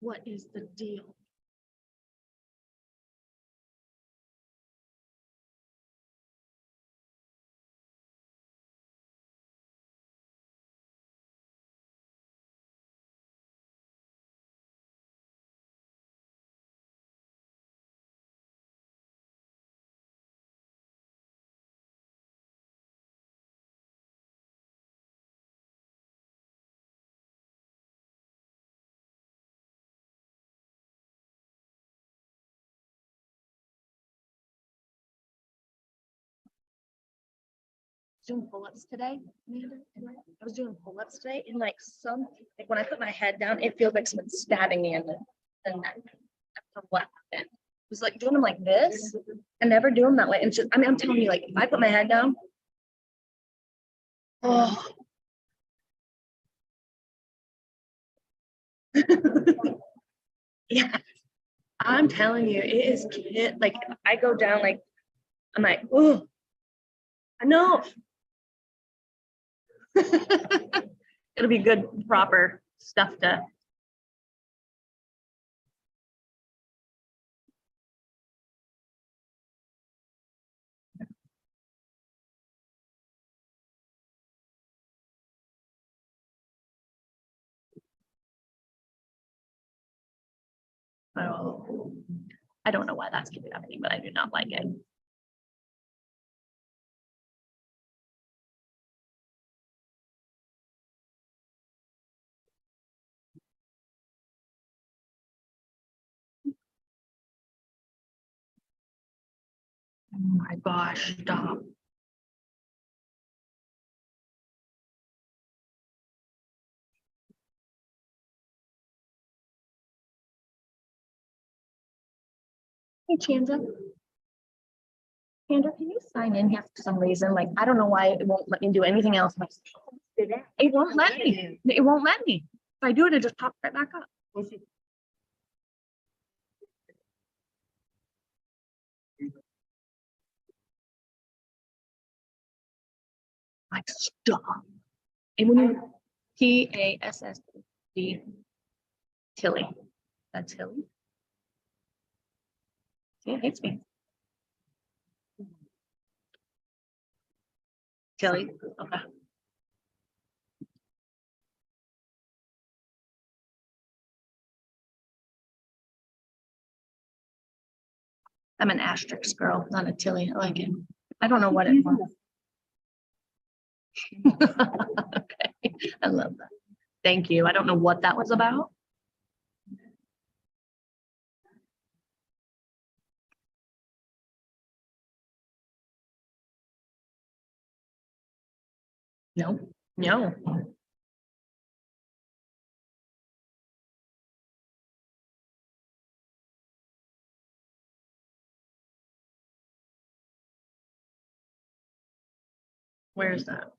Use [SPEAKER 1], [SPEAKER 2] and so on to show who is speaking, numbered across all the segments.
[SPEAKER 1] What is the deal? Doing pull-ups today, Amanda. I was doing pull-ups today, and like when I put my head down, it feels like someone's stabbing me in the neck. What happened? It was like doing them like this, and never do them that way. And just, I mean, I'm telling you, like if I put my head down, oh. Yeah, I'm telling you, it is like I go down like I'm like, oh, I know. It'll be good, proper stuff to. Oh, I don't know why that's keeping happening, but I do not like it. Oh my gosh, stop. Hey, Chandra. Chandra, can you sign in here for some reason? Like, I don't know why it won't let me do anything else. It won't let me. It won't let me. If I do it, it just pops right back up. Like, stop. And when you Tassd, Tilly. That's Tilly. See, it hates me. Tilly. Okay. I'm an asterisk girl, not a Tilly. I like it. I don't know what it was. Okay. I love that. Thank you. I don't know what that was about. No, no. Where is that?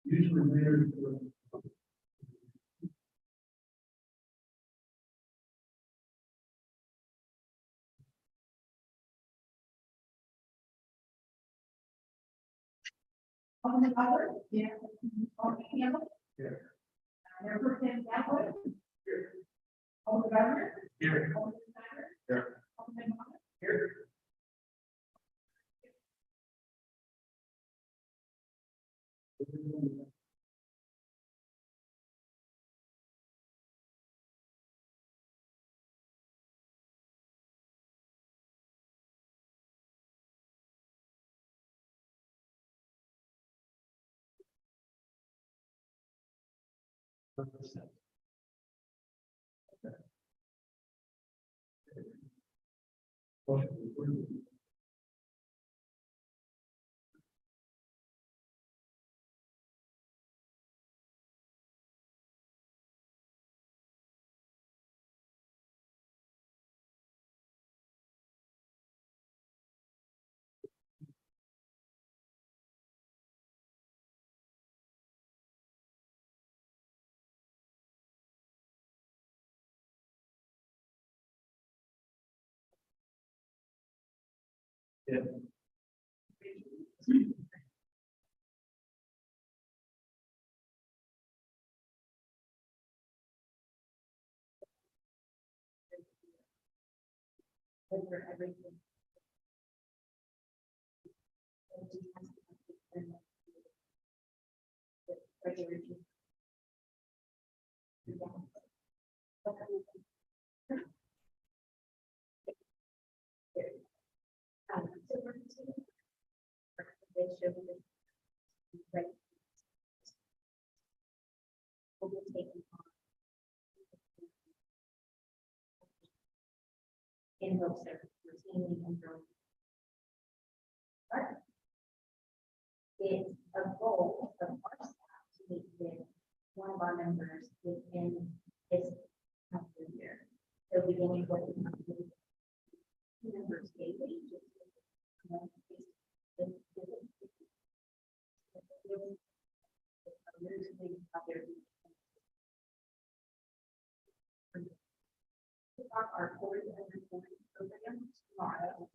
[SPEAKER 2] Usually there's
[SPEAKER 3] On the other, yeah. On the camera.
[SPEAKER 2] Yeah.
[SPEAKER 3] Never been that way. On the governor.
[SPEAKER 2] here.
[SPEAKER 3] On the senator.
[SPEAKER 2] Here.
[SPEAKER 3] On the monitor.
[SPEAKER 2] Here. Yeah.
[SPEAKER 1] Over everything. In hopes of retaining and growing. But it's a goal of our staff to meet with one of our members within this calendar year. So beginning with members daily. Our board and reporting program tomorrow.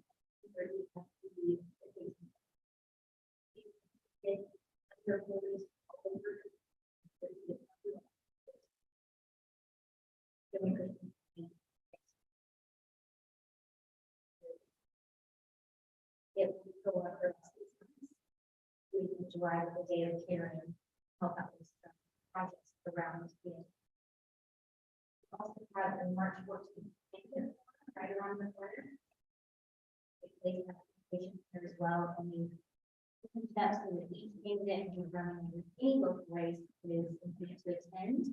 [SPEAKER 1] It will go up for we can drive the day of care and help out with some projects around it. Also have a March 14th, right around the corner. They have patients there as well, and we that's so that each candidate can run in any both ways is important to attend.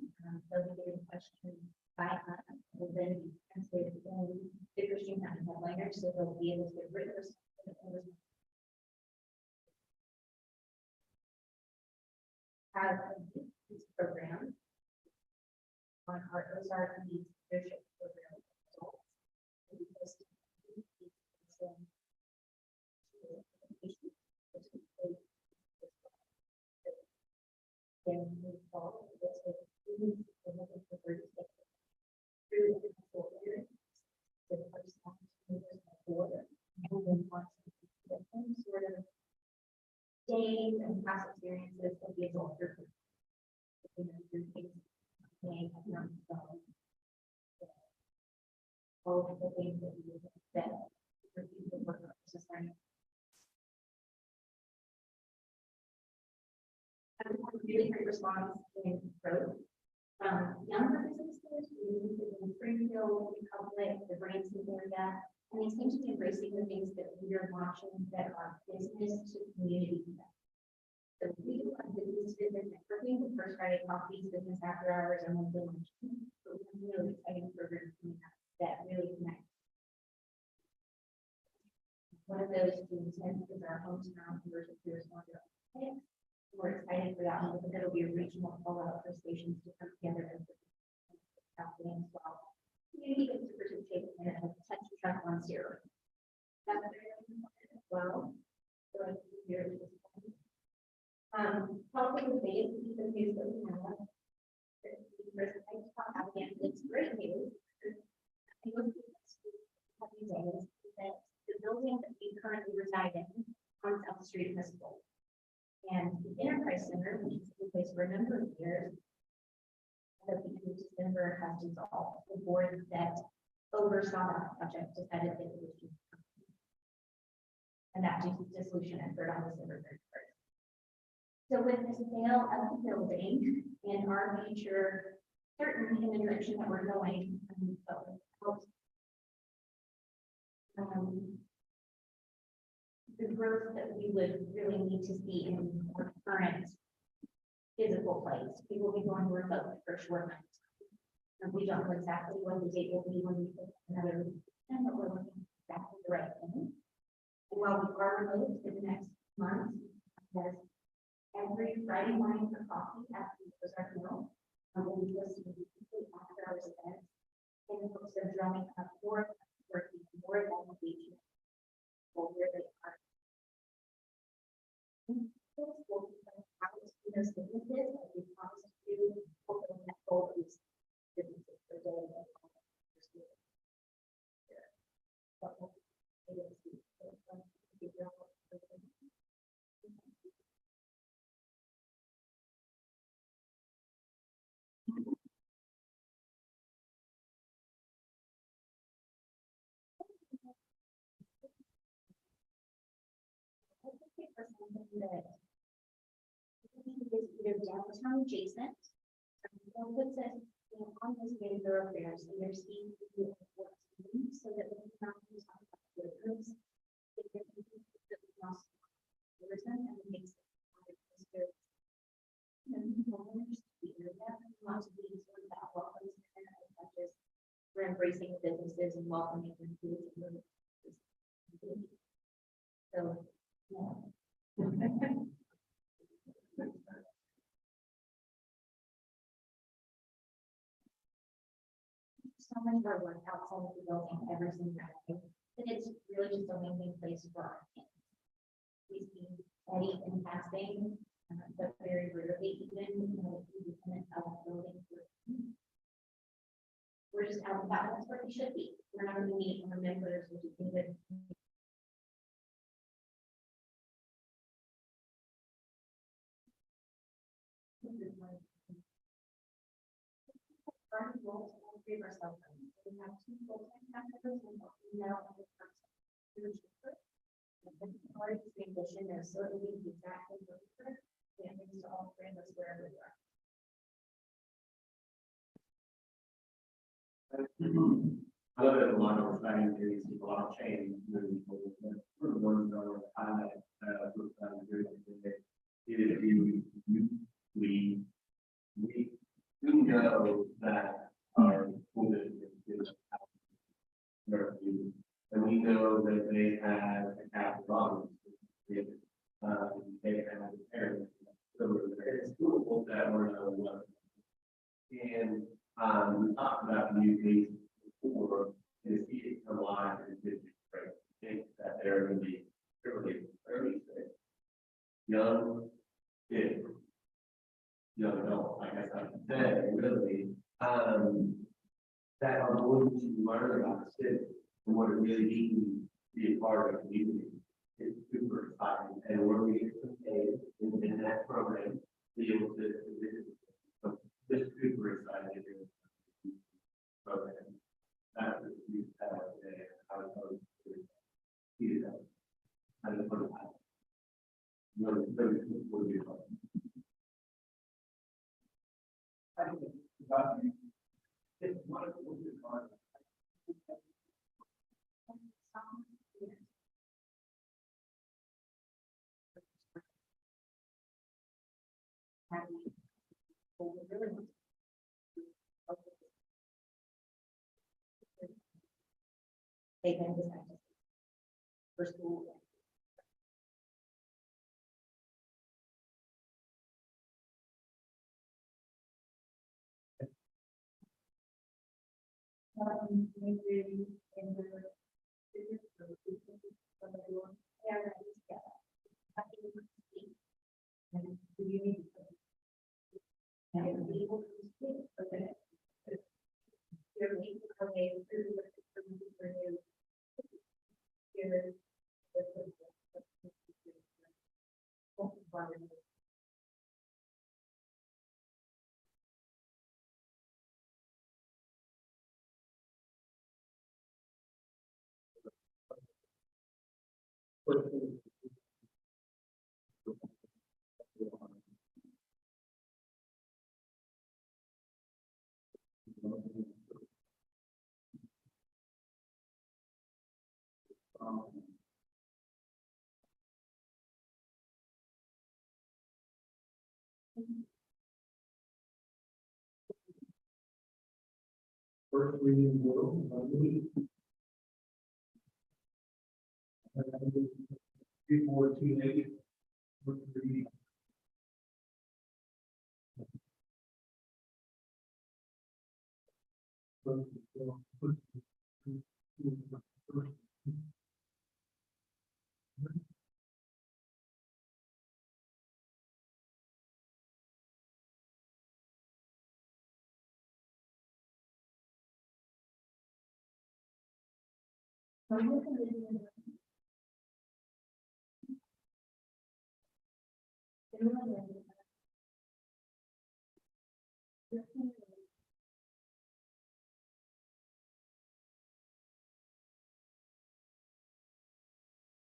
[SPEAKER 1] They'll be getting questions by us, will then be translated in the Christian County headliner, so they'll be able to get rid of this. Have this program on our Ozark Needs Leadership Program. Then we follow this with students and looking for through the school year. The first time before, and then watch some sort of days and past experiences of the adult group. All of the things that we said for people to work on society. Really great response.
[SPEAKER 4] in growth. Younger businesses, in Springfield, Republic, the Branson area, and they seem to be embracing the things that we are launching that are business to community. So we do a business visit networking, the first Friday coffees, business after hours, and then lunch. So we have really exciting programs coming up that really connect. One of those June 10th is our hometown versus Pierce Wonder. We're excited for that one because it'll be a regional rollout for stations to come together as happening as well. Community gets to participate in a touch truck on zero. That's very important as well. So I think here is probably the biggest piece of news that we have. Again, it's great news. I think days that the building that we currently reside in on South Street is full. And the Enterprise Center, which has been in place for a number of years, at the end of December has dissolved. The board that oversaw that project decided that it was just and that dissolution occurred on December 31st. So with the sale of the building and our future certain in the direction that we're going, the growth that we would really need to see in our current physical place. We will be going remote for short amount of time. And we don't know exactly when the date will be when we put another, and but we're looking exactly the right thing. And while we are remote in the next month, there's every Friday morning for coffee after the our meal. We'll be listening to complete after hours events in the hopes of drumming up more working more than engagement. Well, where they are. Those businesses, as we promised to do, open that goal is businesses per day. That is either downtown adjacent, or puts us on those main thoroughfares, and there seems to be a work team so that we can not use our workers. And it makes it and homeowners to be here, that not to be sort of that welcome center as much as we're embracing businesses and welcoming them to the so yeah. So much of our work outside of the building every single day, and it's really just a win-win place for our kids. We see Eddie in passing, but very rarely even, independent of the building. We're just out and about, that's where we should be. We're not going to meet our members, which is good. We have two full-time staff members and now the part of the transition is certainly exactly what we have to all bring us wherever we are.
[SPEAKER 2] I love it a lot of exciting things, a lot of change moving forward. For the ones that are highlight, we do know that our school district is and we know that they have a capital audience. They have parents. So it's doable that we're not. And we talked about new things before, and see it come alive in the district, right? I think that they're going to be early young kids, young adults, I guess I can say, really, that are going to learn about the city and what it really means to be a part of a community. It's super exciting, and we're going to get some aid in that program to be able to visit. So just super excited to do this program. That's what you have today. I was going to see that. I just want to have really, really, really,
[SPEAKER 4] They can decide for school. Maybe in the. Yeah, right, yeah. I think it's key. And do you need? And be able to speak, okay. You're making a way through for you. Here.
[SPEAKER 2] First reading will, before 2 days.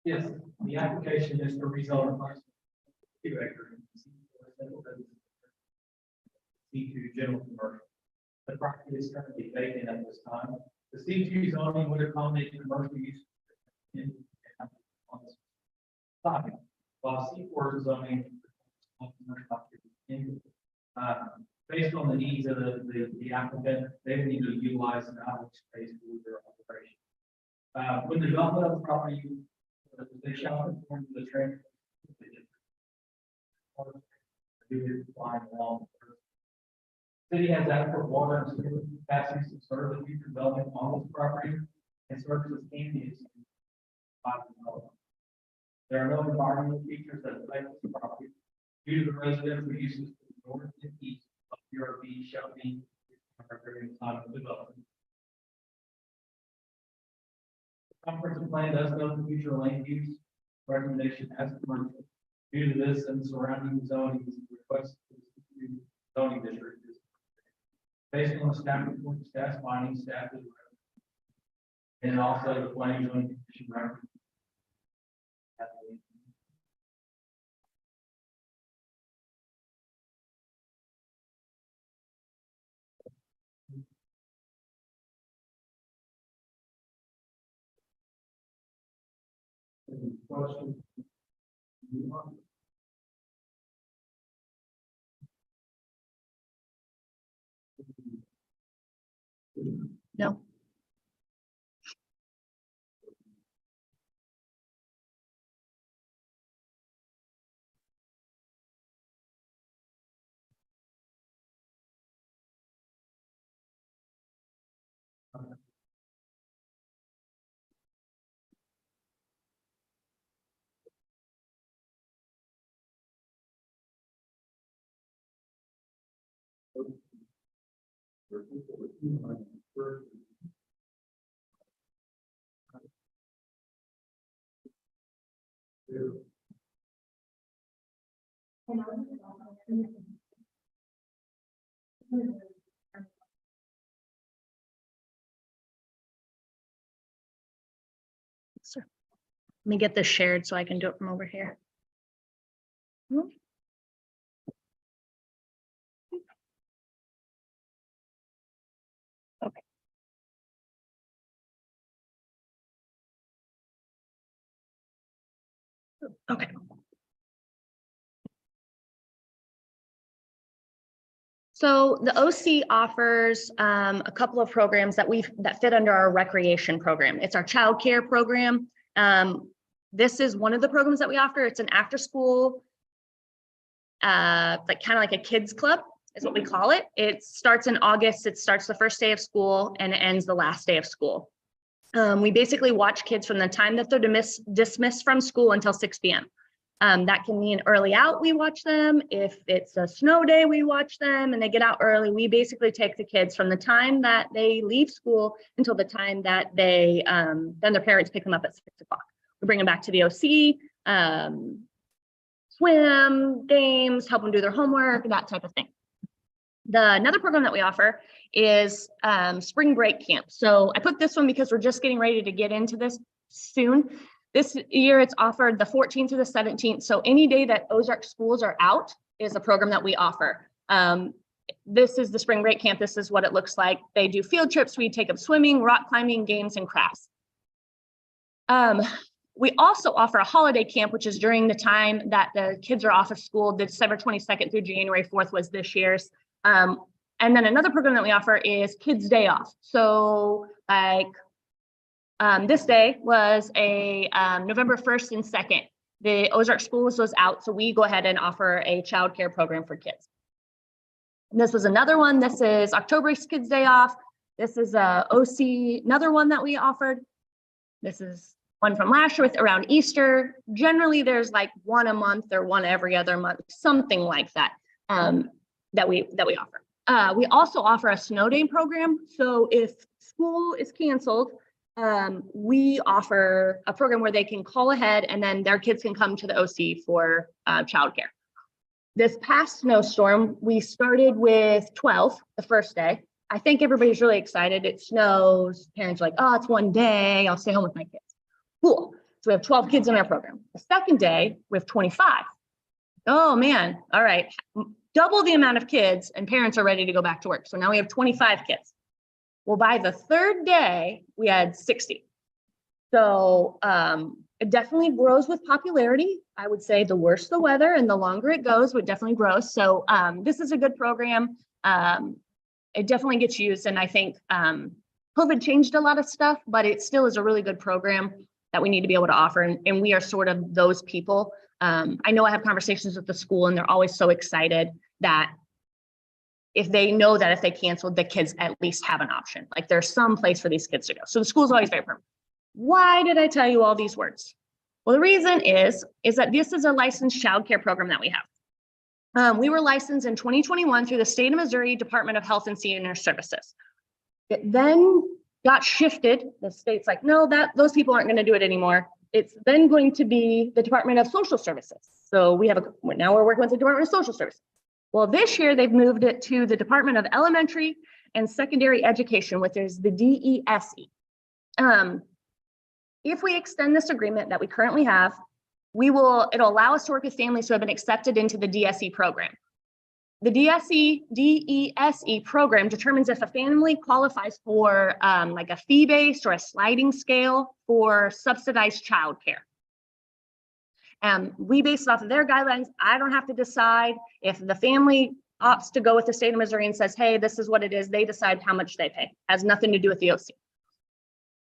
[SPEAKER 5] Yes, the application is to rezone approximately 2 acre. C2 general commercial. The property is currently vacant at this time. The C2 zoning would accommodate commercial use in on this topic, while C4 zoning. Based on the needs of the applicant, they would need to utilize an outdoor space for their operation. When the development of the property, they shall conform to the trend. City has adequate water and sewer capacity to serve the future development on this property, and services can be achieved by the development. There are no environmental features that affect this property due to the residential uses to the north and east of PRB shall be during the time of development. The comprehensive plan does note the future land use recommendation as commercial. Due to this and surrounding zoning request zoning district is based on the staff report, staff findings, staff is and also the planning zoning commission record.
[SPEAKER 2] Any questions?
[SPEAKER 1] No. Sir. Let me get this shared so I can do it from over here. Okay. So the OC offers a couple of programs that fit under our recreation program. It's our child care program. This is one of the programs that we offer. It's an after school, like kind of like a kids club is what we call it. It starts in August. It starts the first day of school and it ends the last day of school. We basically watch kids from the time that they're dismissed from school until 6 p.m. That can mean early out, we watch them. If it's a snow day, we watch them and they get out early. We basically take the kids from the time that they leave school until the time that they, then their parents pick them up at 6 o'clock. We bring them back to the OC, swim, games, help them do their homework, that type of thing. Another program that we offer is spring break camp. So I put this one because we're just getting ready to get into this soon. This year it's offered the 14th through the 17th. So any day that Ozark schools are out is a program that we offer. This is the spring break camp. This is what it looks like. They do field trips. We take them swimming, rock climbing, games, and crafts. We also offer a holiday camp, which is during the time that the kids are off of school. December 22nd through January 4th was this year's. And then another program that we offer is Kids Day Off. So like this day was a November 1st and 2nd. The Ozark schools was out, so we go ahead and offer a child care program for kids. And this was another one. This is October's Kids Day Off. This is OC, another one that we offered. This is one from last year with around Easter. Generally, there's like one a month or one every other month, something like that, that we offer. We also offer a snow day program. So if school is canceled, we offer a program where they can call ahead and then their kids can come to the OC for childcare. This past snowstorm, we started with 12 the first day. I think everybody's really excited. It snows. Parents are like, oh, it's one day. I'll stay home with my kids. Cool. So we have 12 kids in our program. The second day, we have 25. Oh man. All right. Double the amount of kids and parents are ready to go back to work. So now we have 25 kids. Well, by the third day, we had 60. So it definitely grows with popularity. I would say the worse the weather and the longer it goes, it definitely grows. So this is a good program. It definitely gets used. And I think COVID changed a lot of stuff, but it still is a really good program that we need to be able to offer. And we are sort of those people. I know I have conversations with the school and they're always so excited that if they know that if they canceled, the kids at least have an option. Like there's some place for these kids to go. So the school's always very perfect. Why did I tell you all these words? Well, the reason is that this is a licensed child care program that we have. We were licensed in 2021 through the state of Missouri Department of Health and Senior Services. It then got shifted. The state's like, no, those people aren't going to do it anymore. It's then going to be the Department of Social Services. So now we're working with the Department of Social Services. Well, this year they've moved it to the Department of Elementary and Secondary Education, which is the DESE. If we extend this agreement that we currently have, it'll allow us to work with families who have been accepted into the DSE program. The DESE program determines if a family qualifies for like a fee-based or a sliding scale for subsidized childcare. We base it off of their guidelines. I don't have to decide. If the family opts to go with the state of Missouri and says, hey, this is what it is, they decide how much they pay. Has nothing to do with the OC.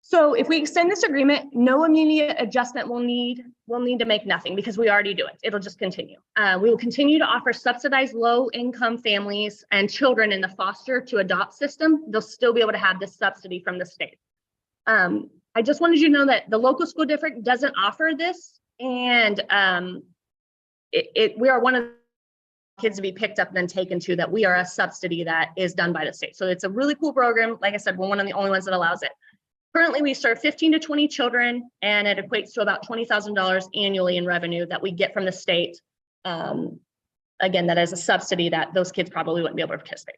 [SPEAKER 1] So if we extend this agreement, no immediate adjustment will need to make nothing because we already do it. It'll just continue. We will continue to offer subsidized low-income families and children in the foster to adopt system. They'll still be able to have this subsidy from the state. I just wanted you to know that the local school district doesn't offer this. And we are one of the kids to be picked up and then taken to that. We are a subsidy that is done by the state. So it's a really cool program. Like I said, we're one of the only ones that allows it. Currently, we serve 15 to 20 children, and it equates to about $20,000 annually in revenue that we get from the state. Again, that is a subsidy that those kids probably wouldn't be able to participate.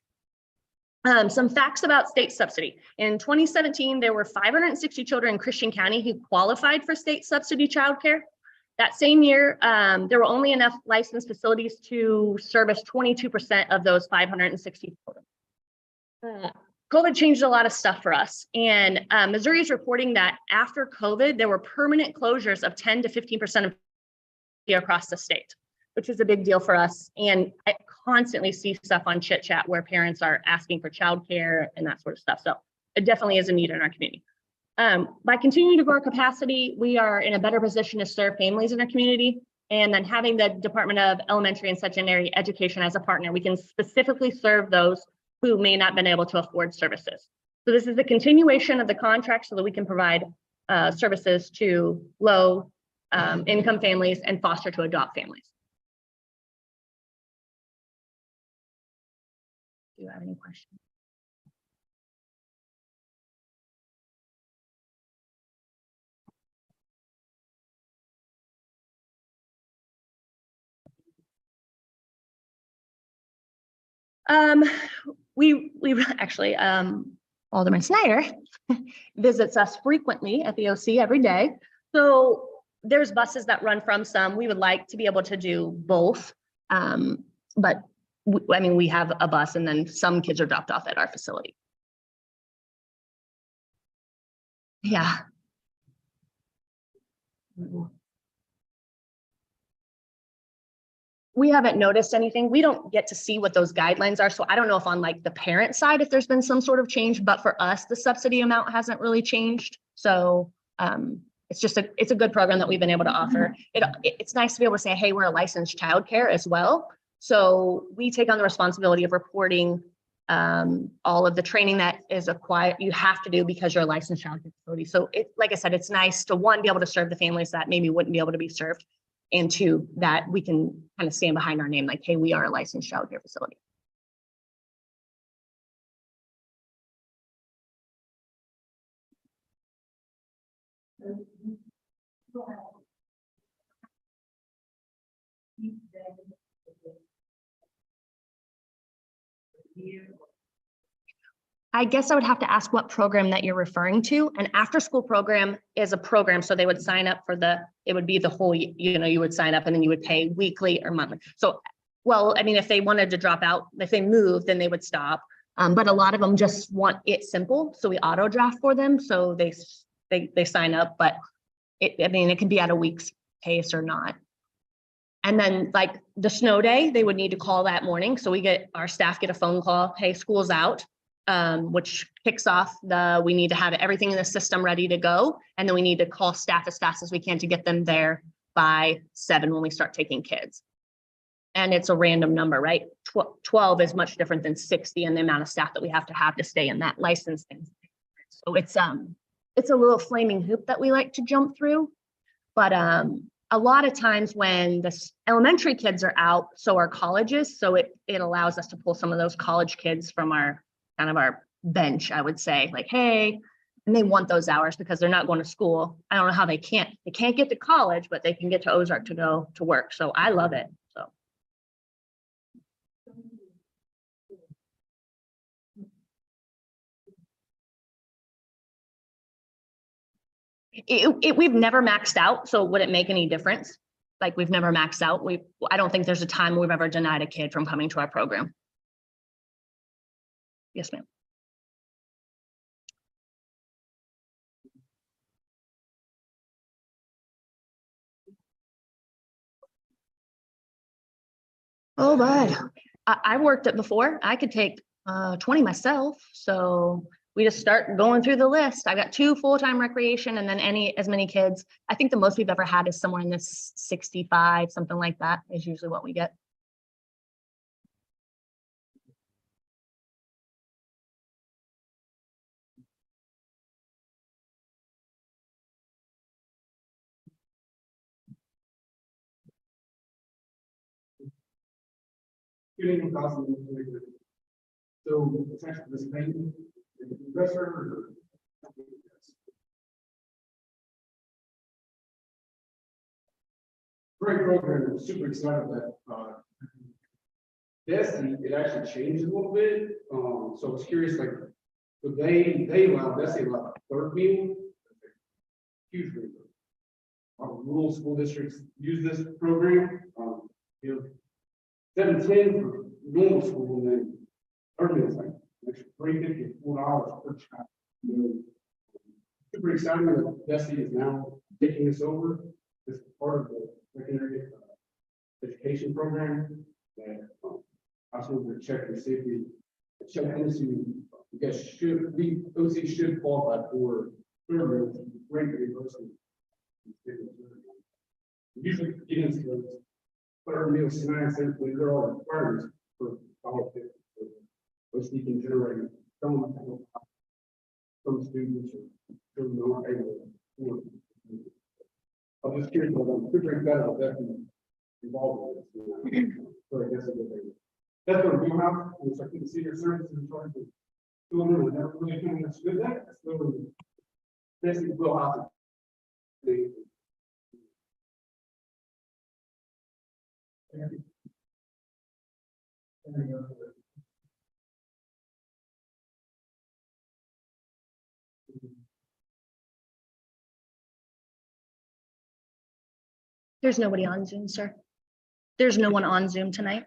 [SPEAKER 1] Some facts about state subsidy. In 2017, there were 560 children in Christian County who qualified for state subsidy childcare. That same year, there were only enough licensed facilities to service 22% of those 560 children. COVID changed a lot of stuff for us. And Missouri is reporting that after COVID, there were permanent closures of 10 to 15% of across the state, which is a big deal for us. And I constantly see stuff on Chit Chat where parents are asking for childcare and that sort of stuff. So it definitely is a need in our community. By continuing to grow our capacity, we are in a better position to serve families in our community. And then having the Department of Elementary and Secondary Education as a partner, we can specifically serve those who may not been able to afford services. So this is a continuation of the contract so that we can provide services to low income families and foster to adopt families. Do you have any questions? We actually, Alderman Snyder visits us frequently at the OC every day. So there's buses that run from some. We would like to be able to do both. But I mean, we have a bus and then some kids are dropped off at our facility. Yeah. We haven't noticed anything. We don't get to see what those guidelines are. So I don't know if on like the parent side, if there's been some sort of change, but for us, the subsidy amount hasn't really changed. So it's a good program that we've been able to offer. It's nice to be able to say, hey, we're a licensed childcare as well. So we take on the responsibility of reporting all of the training that is acquired, you have to do because you're a licensed childcare facility. So like I said, it's nice to one, be able to serve the families that maybe wouldn't be able to be served. And two, that we can kind of stand behind our name, like, hey, we are a licensed childcare facility. I guess I would have to ask what program that you're referring to. An after school program is a program. So they would sign up for it would be the whole, you would sign up and then you would pay weekly or monthly. So, well, I mean, if they wanted to drop out, if they moved, then they would stop. But a lot of them just want it simple. So we auto draft for them. So they sign up, but I mean, it can be at a week's pace or not. And then like the snow day, they would need to call that morning. So our staff get a phone call, hey, school's out. Which kicks off we need to have everything in the system ready to go. And then we need to call staff as fast as we can to get them there by 7 when we start taking kids. And it's a random number, right? 12 is much different than 60 and the amount of staff that we have to stay in that licensing. So it's a little flaming hoop that we like to jump through. But a lot of times when the elementary kids are out, so are colleges. So it allows us to pull some of those college kids from our bench, I would say, like, hey, and they want those hours because they're not going to school. I don't know how they can't get to college, but they can get to Ozark to go to work. So I love it. So. We've never maxed out. So would it make any difference? Like we've never maxed out. I don't think there's a time we've ever denied a kid from coming to our program. Yes, ma'am. Oh, bud. I worked it before. I could take 20 myself. So we just start going through the list. I got 2 full-time recreation and then as many kids. I think the most we've ever had is somewhere in this 65, something like that is usually what we get.
[SPEAKER 6] So it's actually this thing, the professor or great program. I'm super excited that Desi, it actually changed a little bit. So I was curious, like, so they allow Desi allow third meal, huge rate. Rural school districts use this program. You know, 7-10 for normal school, and then third meal is like extra $3.50 to $4 per child. You know, super exciting that Desi is now taking this over. This is part of the secondary education program that I just wanted to check and see if we check into, I guess, should we, OC should qualify for third rate reimbursement. Usually get into those third meal snacks, and there are requirements for all of it. OC can generate some students or children who aren't able to afford it. I'm just curious, I'm figuring that out, that's involved with this. So I guess it would. That's what we have, it's like the senior services in charge of children, and they're really doing this with that, so basically we'll have to.
[SPEAKER 1] There's nobody on Zoom, sir. There's no one on Zoom tonight.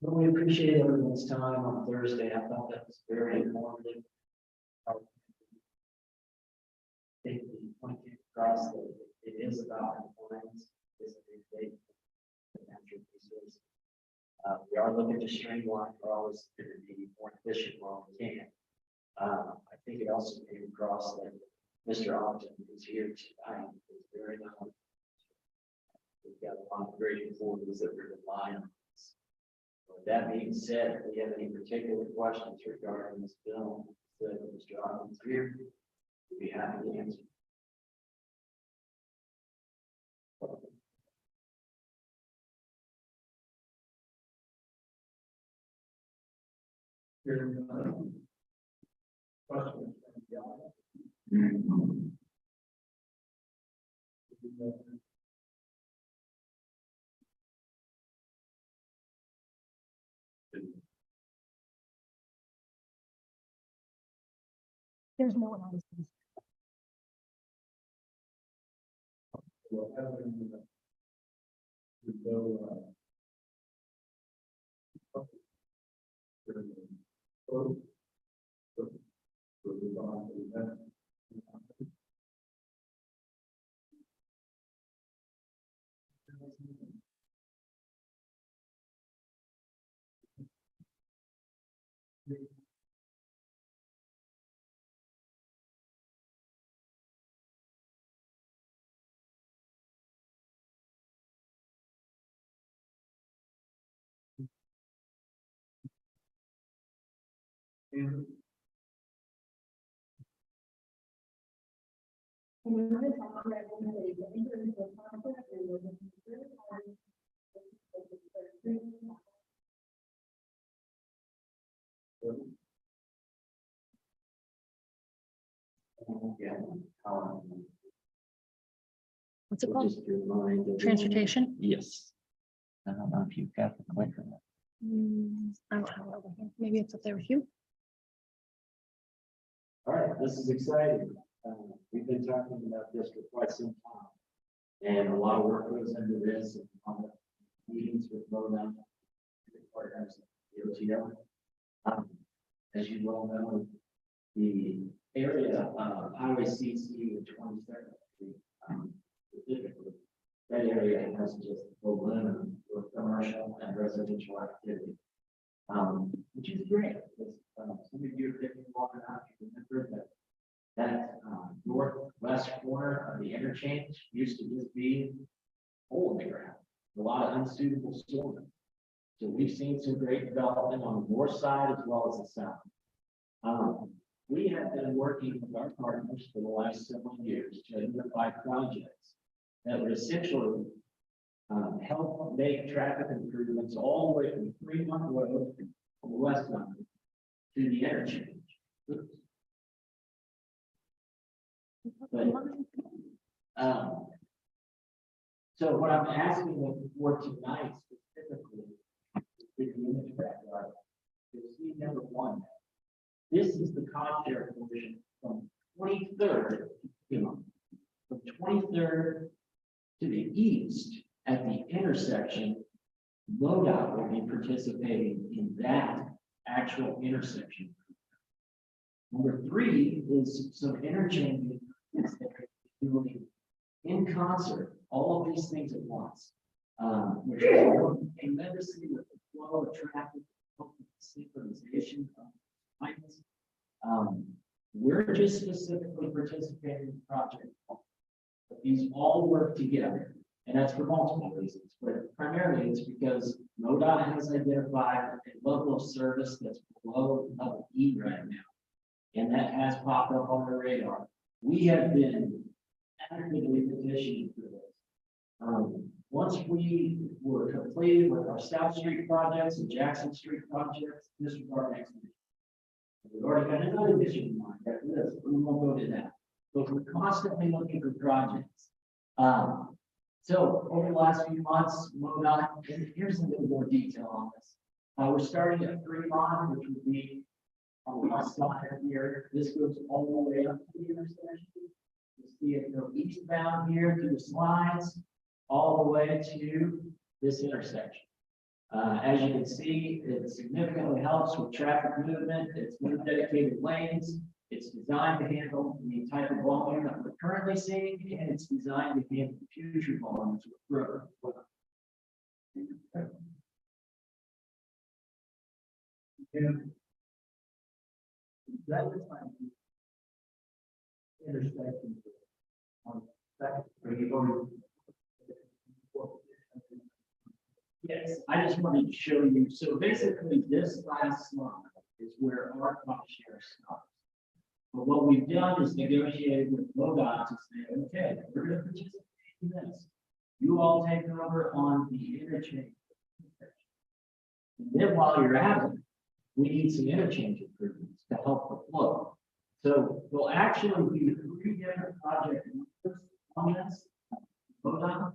[SPEAKER 7] Well, we appreciate everyone's time on Thursday. I thought that was very informative. I think the point came across that it is about compliance. It's a big thing. The natural resource. We are looking to streamline. We're always going to be more efficient while we can. I think it also came across that Mr. Ogden, who's here tonight, is very knowledgeable. We've got a lot of great employees that we're relying on. With that being said, if we have any particular questions regarding this bill that Mr. Ogden's here, we'd be happy to answer.
[SPEAKER 5] Questions from the audience?
[SPEAKER 1] There's no one on Zoom.
[SPEAKER 5] Well, having the bill,
[SPEAKER 7] Yeah.
[SPEAKER 1] What's it
[SPEAKER 7] So
[SPEAKER 1] called?
[SPEAKER 7] just to remind everyone-
[SPEAKER 1] Transportation?
[SPEAKER 7] Yes. I don't know if you've got the clicker.
[SPEAKER 1] I don't have it over here. Maybe it's up there with you.
[SPEAKER 7] All right, this is exciting. We've been talking about this for quite some time. And a lot of work goes into this, and a lot of meetings with MoDOT, partners, DOTO. As you well know, the area, Highway CC with 22nd Street, specifically, that area has just full limit for commercial and residential activity. Which is great. Because, some of you are taking water out, you remember that northwest corner of the interchange used to just be hole in the ground, a lot of unsuitable storage. So we've seen some great development on the north side as well as the south. we have been working with our partners for the last several years to identify projects that would essentially help make traffic improvements all the way from Fremont Road from west side to the interchange. But, so what I'm asking for tonight specifically is the image backyard. You'll see number one. This is the cost share portion from 23rd, from 23rd to the east at the intersection. MoDOT will be participating in that actual intersection. Number three is some interchanging that they're doing in concert, all of these things at once. Which will work tremendously with the flow of traffic, synchronization of lines. We're just specifically participating in the project. But these all work together, and that's for multiple reasons, but primarily it's because MoDOT has identified a level of service that's below level E right now. And that has popped up on the radar. We have been actively petitioning for this. Once we were completed with our South Street projects and Jackson Street projects, this was our next mission. We've already got another mission in mind, after this, we won't go to that. But we're constantly looking for projects. So over the last few months, MoDOT, and here's a little more detail on this. We're starting at Fremont, which would be on the west side here. This goes all the way up to the intersection. You see it go eastbound here through the slides, all the way to this intersection. As you can see, it significantly helps with traffic movement. It's new dedicated lanes. It's designed to handle the type of volume that we're currently seeing, and it's designed to handle future volumes with growth. That is my intersection on second. Yes, I just wanted to show you. So basically, this last slide is where our cost share stops. But what we've done is negotiated with MoDOT to say, okay, we're going to participate in this. You all take over on the interchange. And then while you're at it, we need some interchange improvements to help the flow. So we'll actually do 3 different project numbers on this, MoDOT.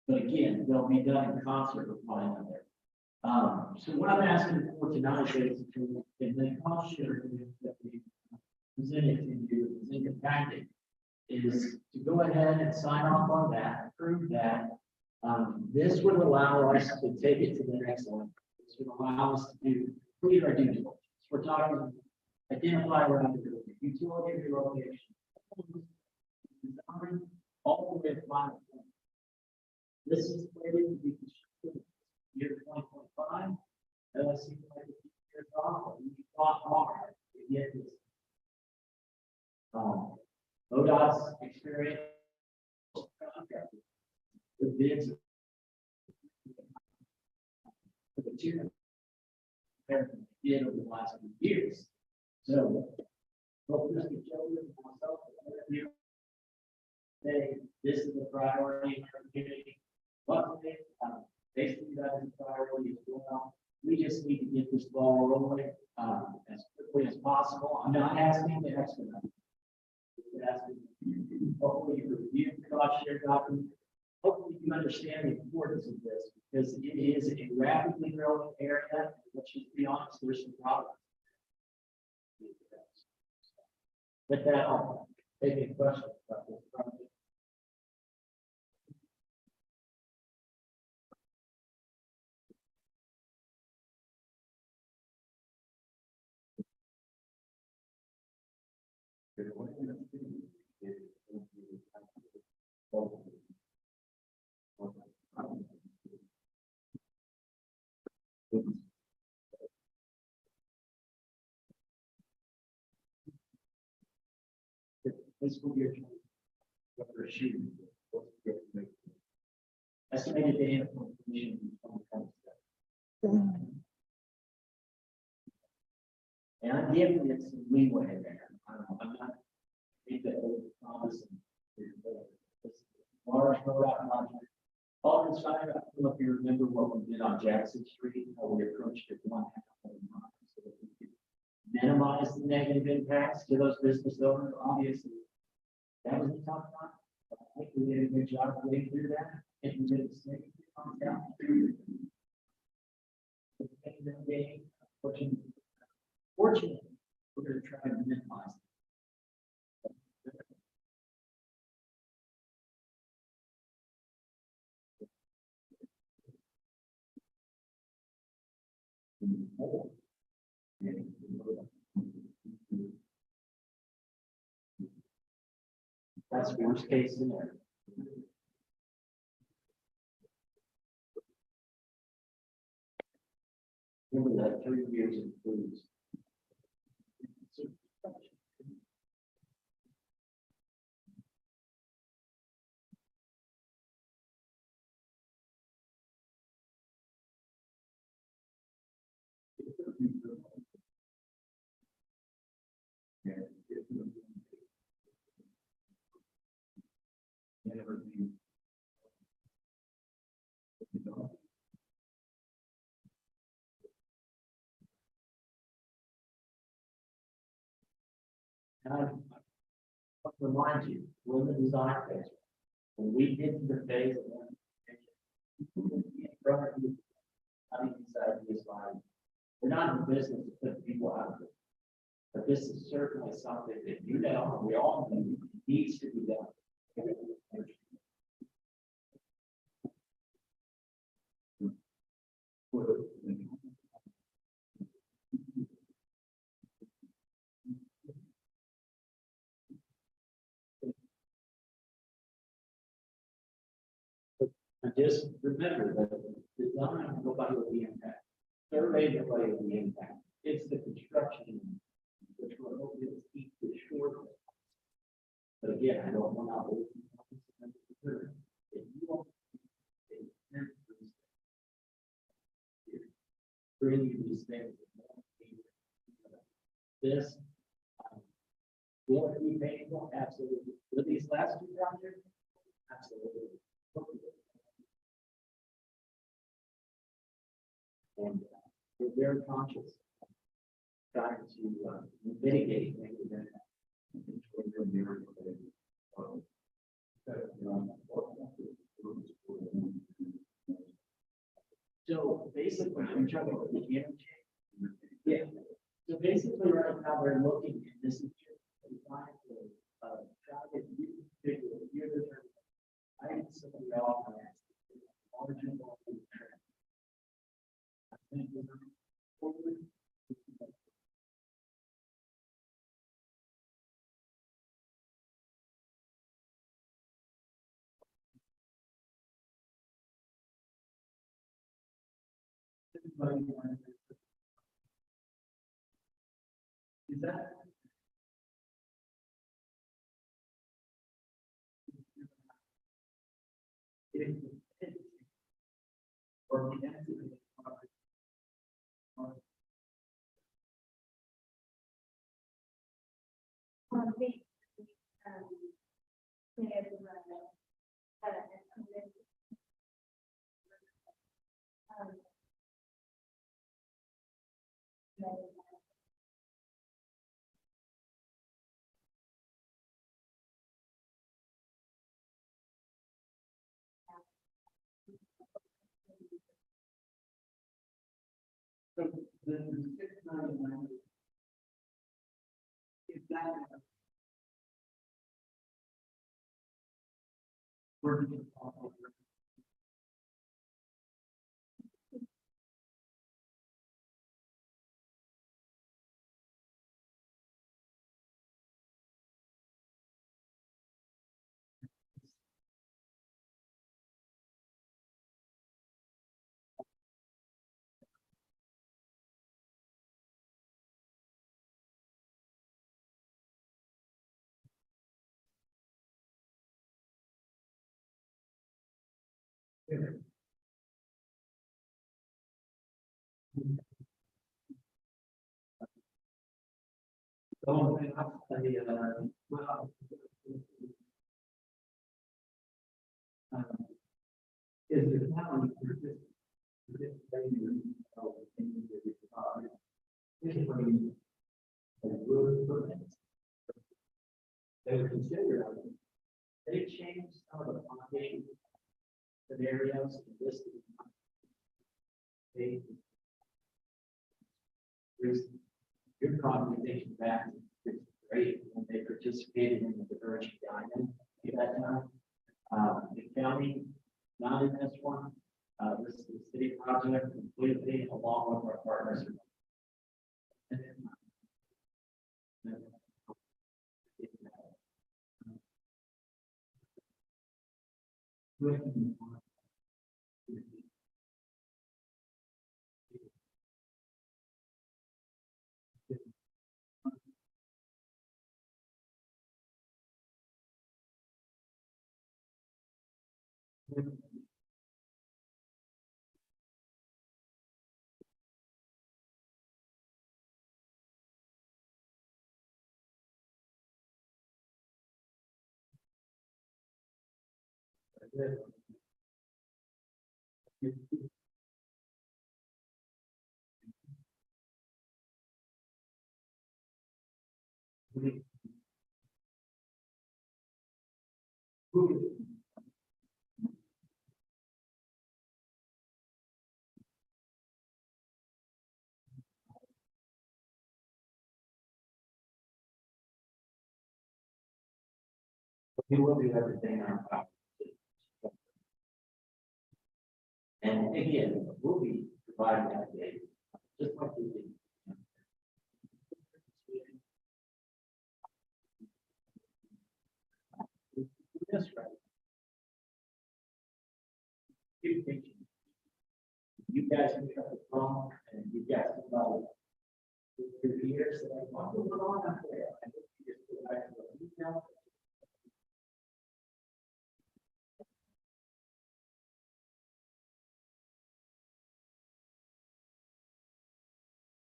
[SPEAKER 7] But again, they'll be done in concert with one another. So what I'm asking for tonight is to, in the cost share that we presented to you in the packet, is to go ahead and sign off on that, approve that. This would allow us to take it to the next one. This would allow us to complete our due diligence. We're talking identify where I'm doing the utility relocation, all the way to final. This is slated to be constructed year 2025. Seems like a few years off, but we fought hard to get this. MoDOT's experience the bids for the two compared to the bid over the last few years. So both Mr. Children and myself say this is a priority in our community. Luckily, basically that is a priority as well. We just need to get this ball rolling as quickly as possible. I'm not asking to expedite. Hopefully you review the cost share document. Hopefully you understand the importance of this because it is a rapidly growing area. Let's just be honest, there's some problems. With that, I'll take any questions about this project. Fiscal year 20. What we're shooting. Estimated data for completion in 2027. And I'm giving it some leeway there. keep that old promise and this large rollout project. Alderman Steiner, I don't know if you remember what we did on Jackson Street, how we approached it one half of a mile so that we could minimize the negative impacts to those business owners, obviously. That was a tough one, but I think we did a good job of getting through that. And we did the same on down. Fortunately, we're going to try to minimize. That's worst case scenario. Remember that 3 years includes. And I want to remind you, we're in the design phase. When we get to the phase of implementation, having these ideas by, we're not in the business to put people out of it. But this is certainly something that you know, we all know needs to be done. And just remember that design, nobody will be impacted. Survey, nobody will be impacted. It's the construction which we're hoping to keep the short. But again, I don't want to. If you want bring you these things. This will it be painful? Absolutely. With these last 2 projects, absolutely. And we're very conscious, trying to mitigate things that so basically, I'm trying to get the energy. Yeah. So basically, right now we're looking at this is just trying to try to figure out I need somebody off on margin. I think we're forward. Is that? Or the answer is so the 699 is that working off of Well. Is the county participating in things that require issuing a road permit? They would consider, they changed some of the foundation scenarios in this. They. There's good conversation back, it's great when they participated in the diversion diamond at that time. The county, not in this one, this is the city project completely along with our partners. We will do everything in our power. And again, we'll be providing that data, just like we did. That's right. You think you guys can cut the phone and you guys can know for years that I want to go on out there. I think you just go back to the email.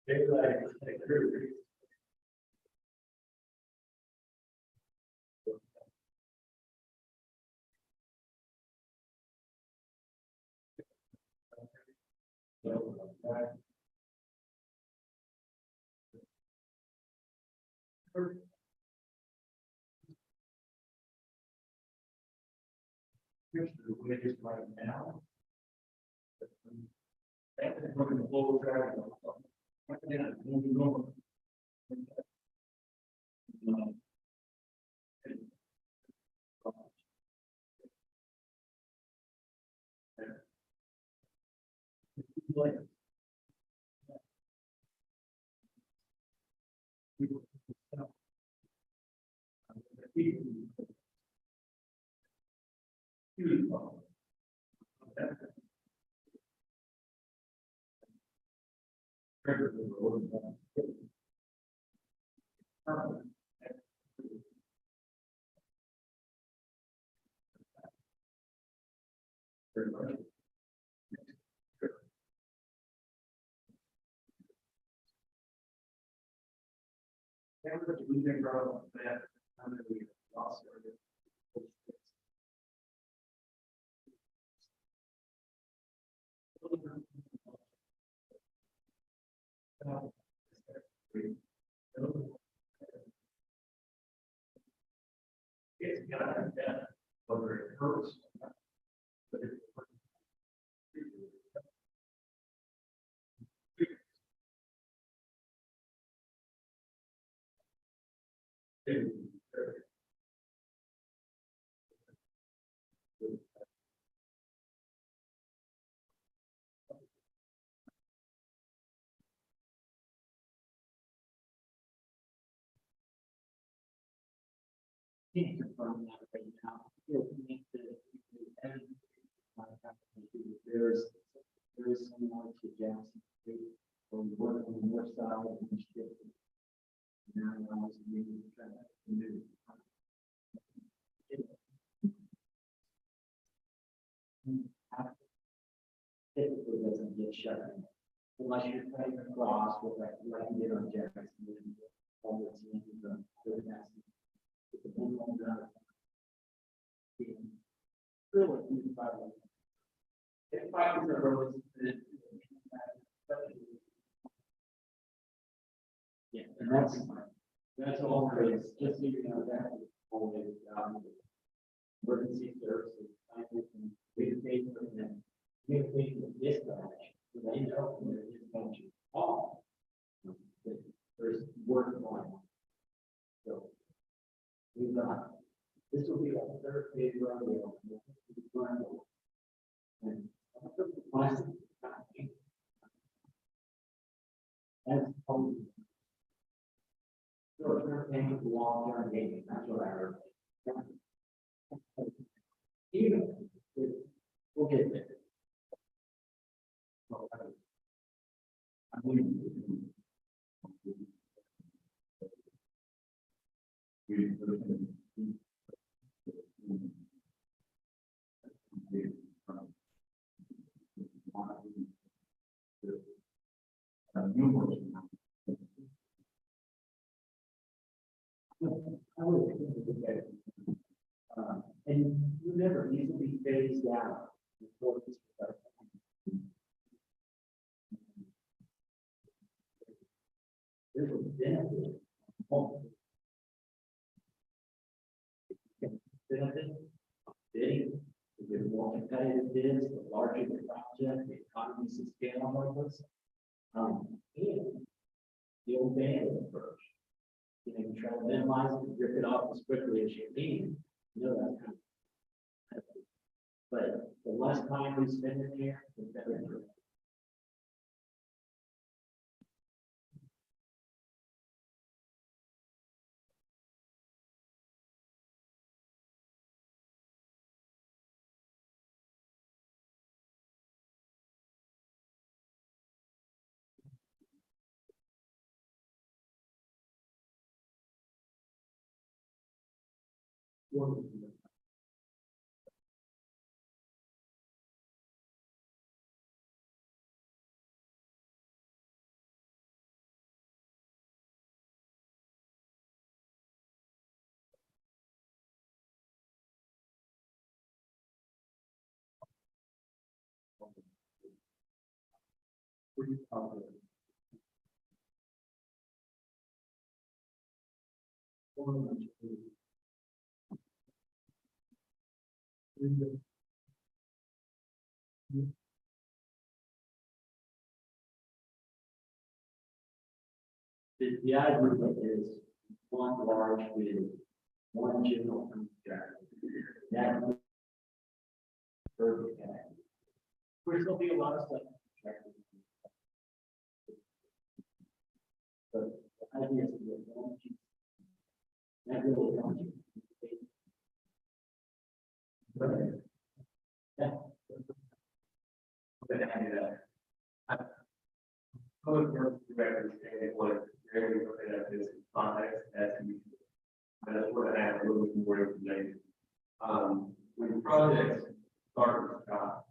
[SPEAKER 7] Here's the way it is right now. That's going to blow right now. We've been growing up that. We lost our. It's got that, whether it hurts. But it. Can't confirm that right now. Still need to. There is someone to Jackson Street, or we work on the north side of the ship. Now, I was maybe trying to move. Typically doesn't get shut in. Unless you're cutting across with like you did on Jackson. All the With the minimum amount of really,
[SPEAKER 2] If 5% roads is.
[SPEAKER 7] yeah, and that's all there is, just so you know, that is all it is. Emergency services, I can communicate with them, communicate with dispatch, so they know when they're dispatching call. That there's work going on. So, we've got, this will be our third phase rodeo. And I took the plastic, that's probably short-term payment, long-term payment, that's what I heard. Even, we'll get there. I mean, I would think that, and you never easily phased out. Before this starts. There's a benefit. Benefit, bidding, the more competitive it is, the larger the project, the economies of scale on those. And the old bandit approach. You know, you try to minimize it, rip it off as quickly as you can. You know that kind of. But the less time we spend in here, the better. it is. The idea is one large bid, one general contractor. That. Perfect. There's gonna be a lot of stuff. But the idea is that one chief. That really comes. Yeah.
[SPEAKER 2] But I, public works director saying what very looking at this context as we. I just want to add a little bit more information. When projects start with Scott,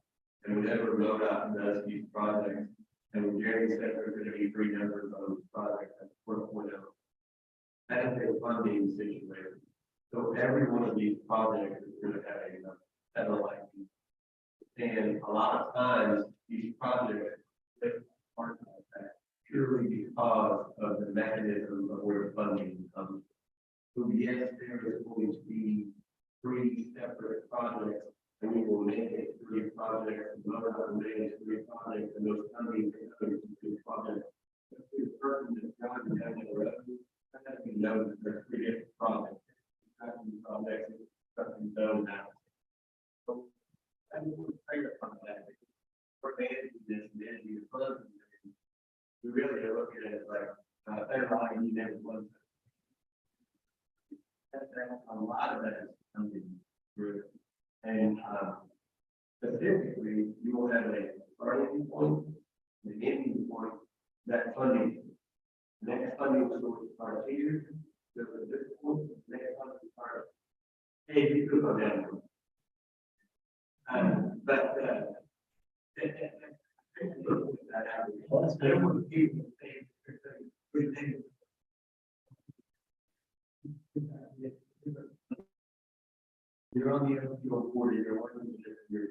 [SPEAKER 2] and whenever MoDOT does these projects, and when Jerry said there's going to be 3 numbers on those projects at 4.0, that is a funding situation. So every one of these projects is going to have a federal like. And a lot of times, these projects, they aren't like that purely because of the mechanism of where funding comes. So yes, there is going to be 3 separate projects, and we will manage 3 projects, and another will manage 3 projects, and those funding are 3 projects. If the person that's driving down the road, that has to know that there's 3 different projects. Projects, something done now. So I mean, we're triggered from that. For managing this, managing the funds, we really are looking at it like, federal line, you never was. A lot of that is coming through. And, specifically, you will have a starting point, the ending point, that funding. The next funding will go to start here, so at this point, the next funding will start. Hey, you could go down. But I don't want to keep saying good things. you're on the FPO board, you're working with, you're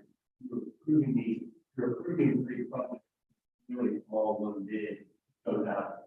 [SPEAKER 2] approving three projects. Really all one bid goes out.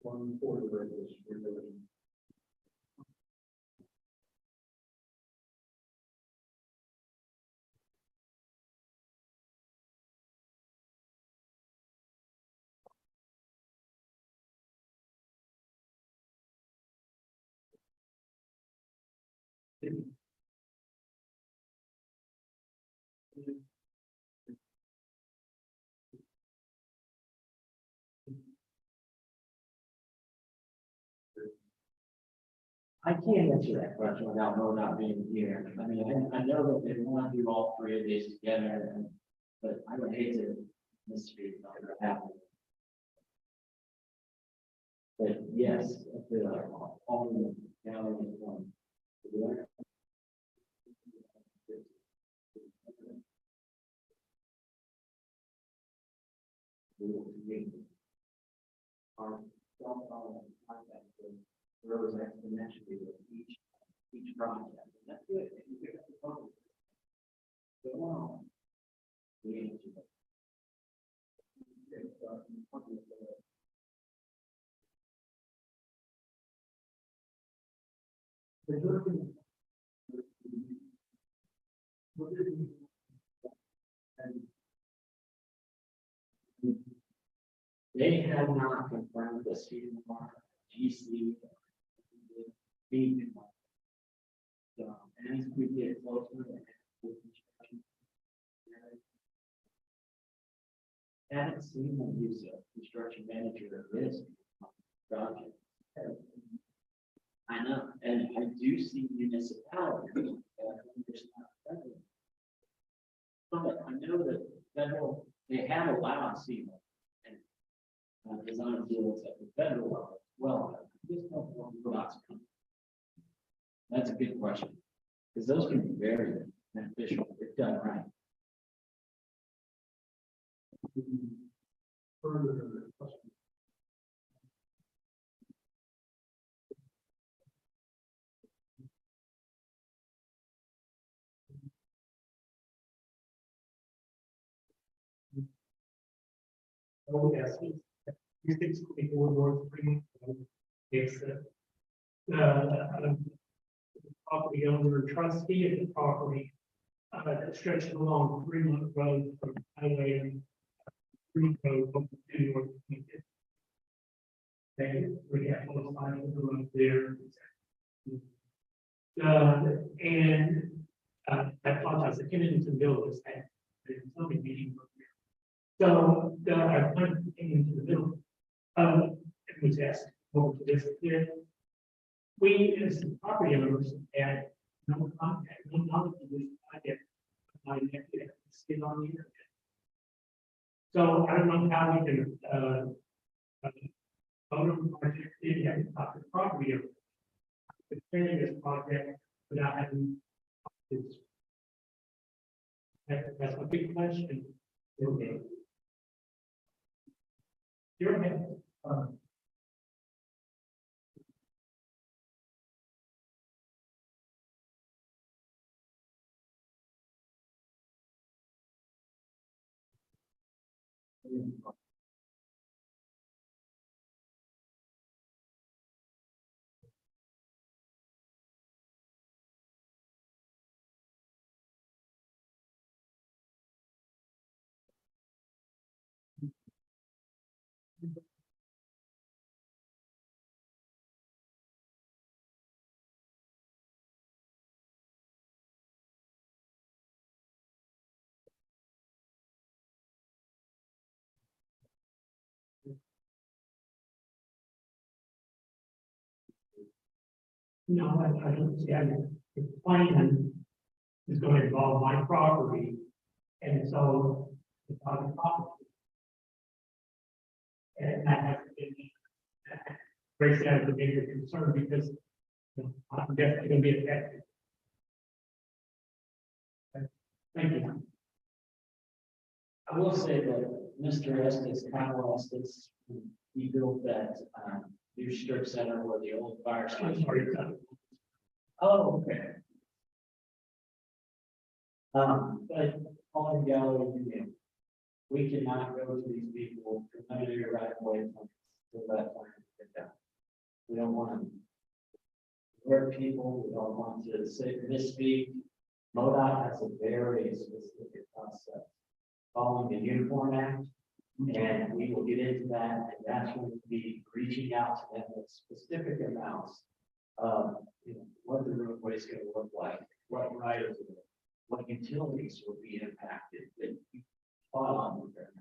[SPEAKER 2] One for the resolution.
[SPEAKER 7] I can't answer that question without Mo not being here. I mean, I know that they want to do all three of these together, but I would hate to miss it if that happened. But yes, I feel like all of them down in one. Our cell contact grows exponentially with each project. And that's good. And you pick up the phone. Go on. We answer that. They have not confirmed the student mark, GC, being. So, and as we get closer with construction. Haven't seen them use a construction manager at risk project. I know, and I do see municipalities. There's not federal. But I know that federal, they have allowed SEMA and design deals at the federal level as well. I just don't know what's coming. That's a good question, because those can be very beneficial if done right.
[SPEAKER 6] Further question.
[SPEAKER 8] Oh, yes. These things could be more three. Yes. property owner trustee of the property. That stretches along 3 Month Road from highway and Green Road over to North Lincoln. Okay, we have both sides of the road there. And I apologize, I came into the middle of this thing. There's no meeting. So I came into the middle. It was asked over to this here. We, as the property owners, had no contact, no knowledge of this project. My nephew had skin on the internet. So I don't know how we can, vote on the project, if you have to talk to the property owner. Concerning this project without having. This. That's a big question. Okay. You're okay. No, I don't see, the plan is going to involve my property, and so it's on the property. And that has been raised as a major concern because you know, I'm definitely going to be affected. Thank you.
[SPEAKER 7] I will say that Mr. Estes, Kyle Estes, he built that, new strip center where the old fire
[SPEAKER 8] I'm
[SPEAKER 7] station.
[SPEAKER 8] sorry, it's not-
[SPEAKER 7] Oh, okay. But all the gallery, you know, we cannot go to these people for limited right of way to that point. We don't want to hurt people, we don't want to say misspeak. MoDOT has a very specific concept following the Uniform Act. And we will get into that, and that's going to be reaching out to them with specific amounts of, you know, what the roadway is going to look like, what right of way, what utilities will be impacted, that you follow on with them.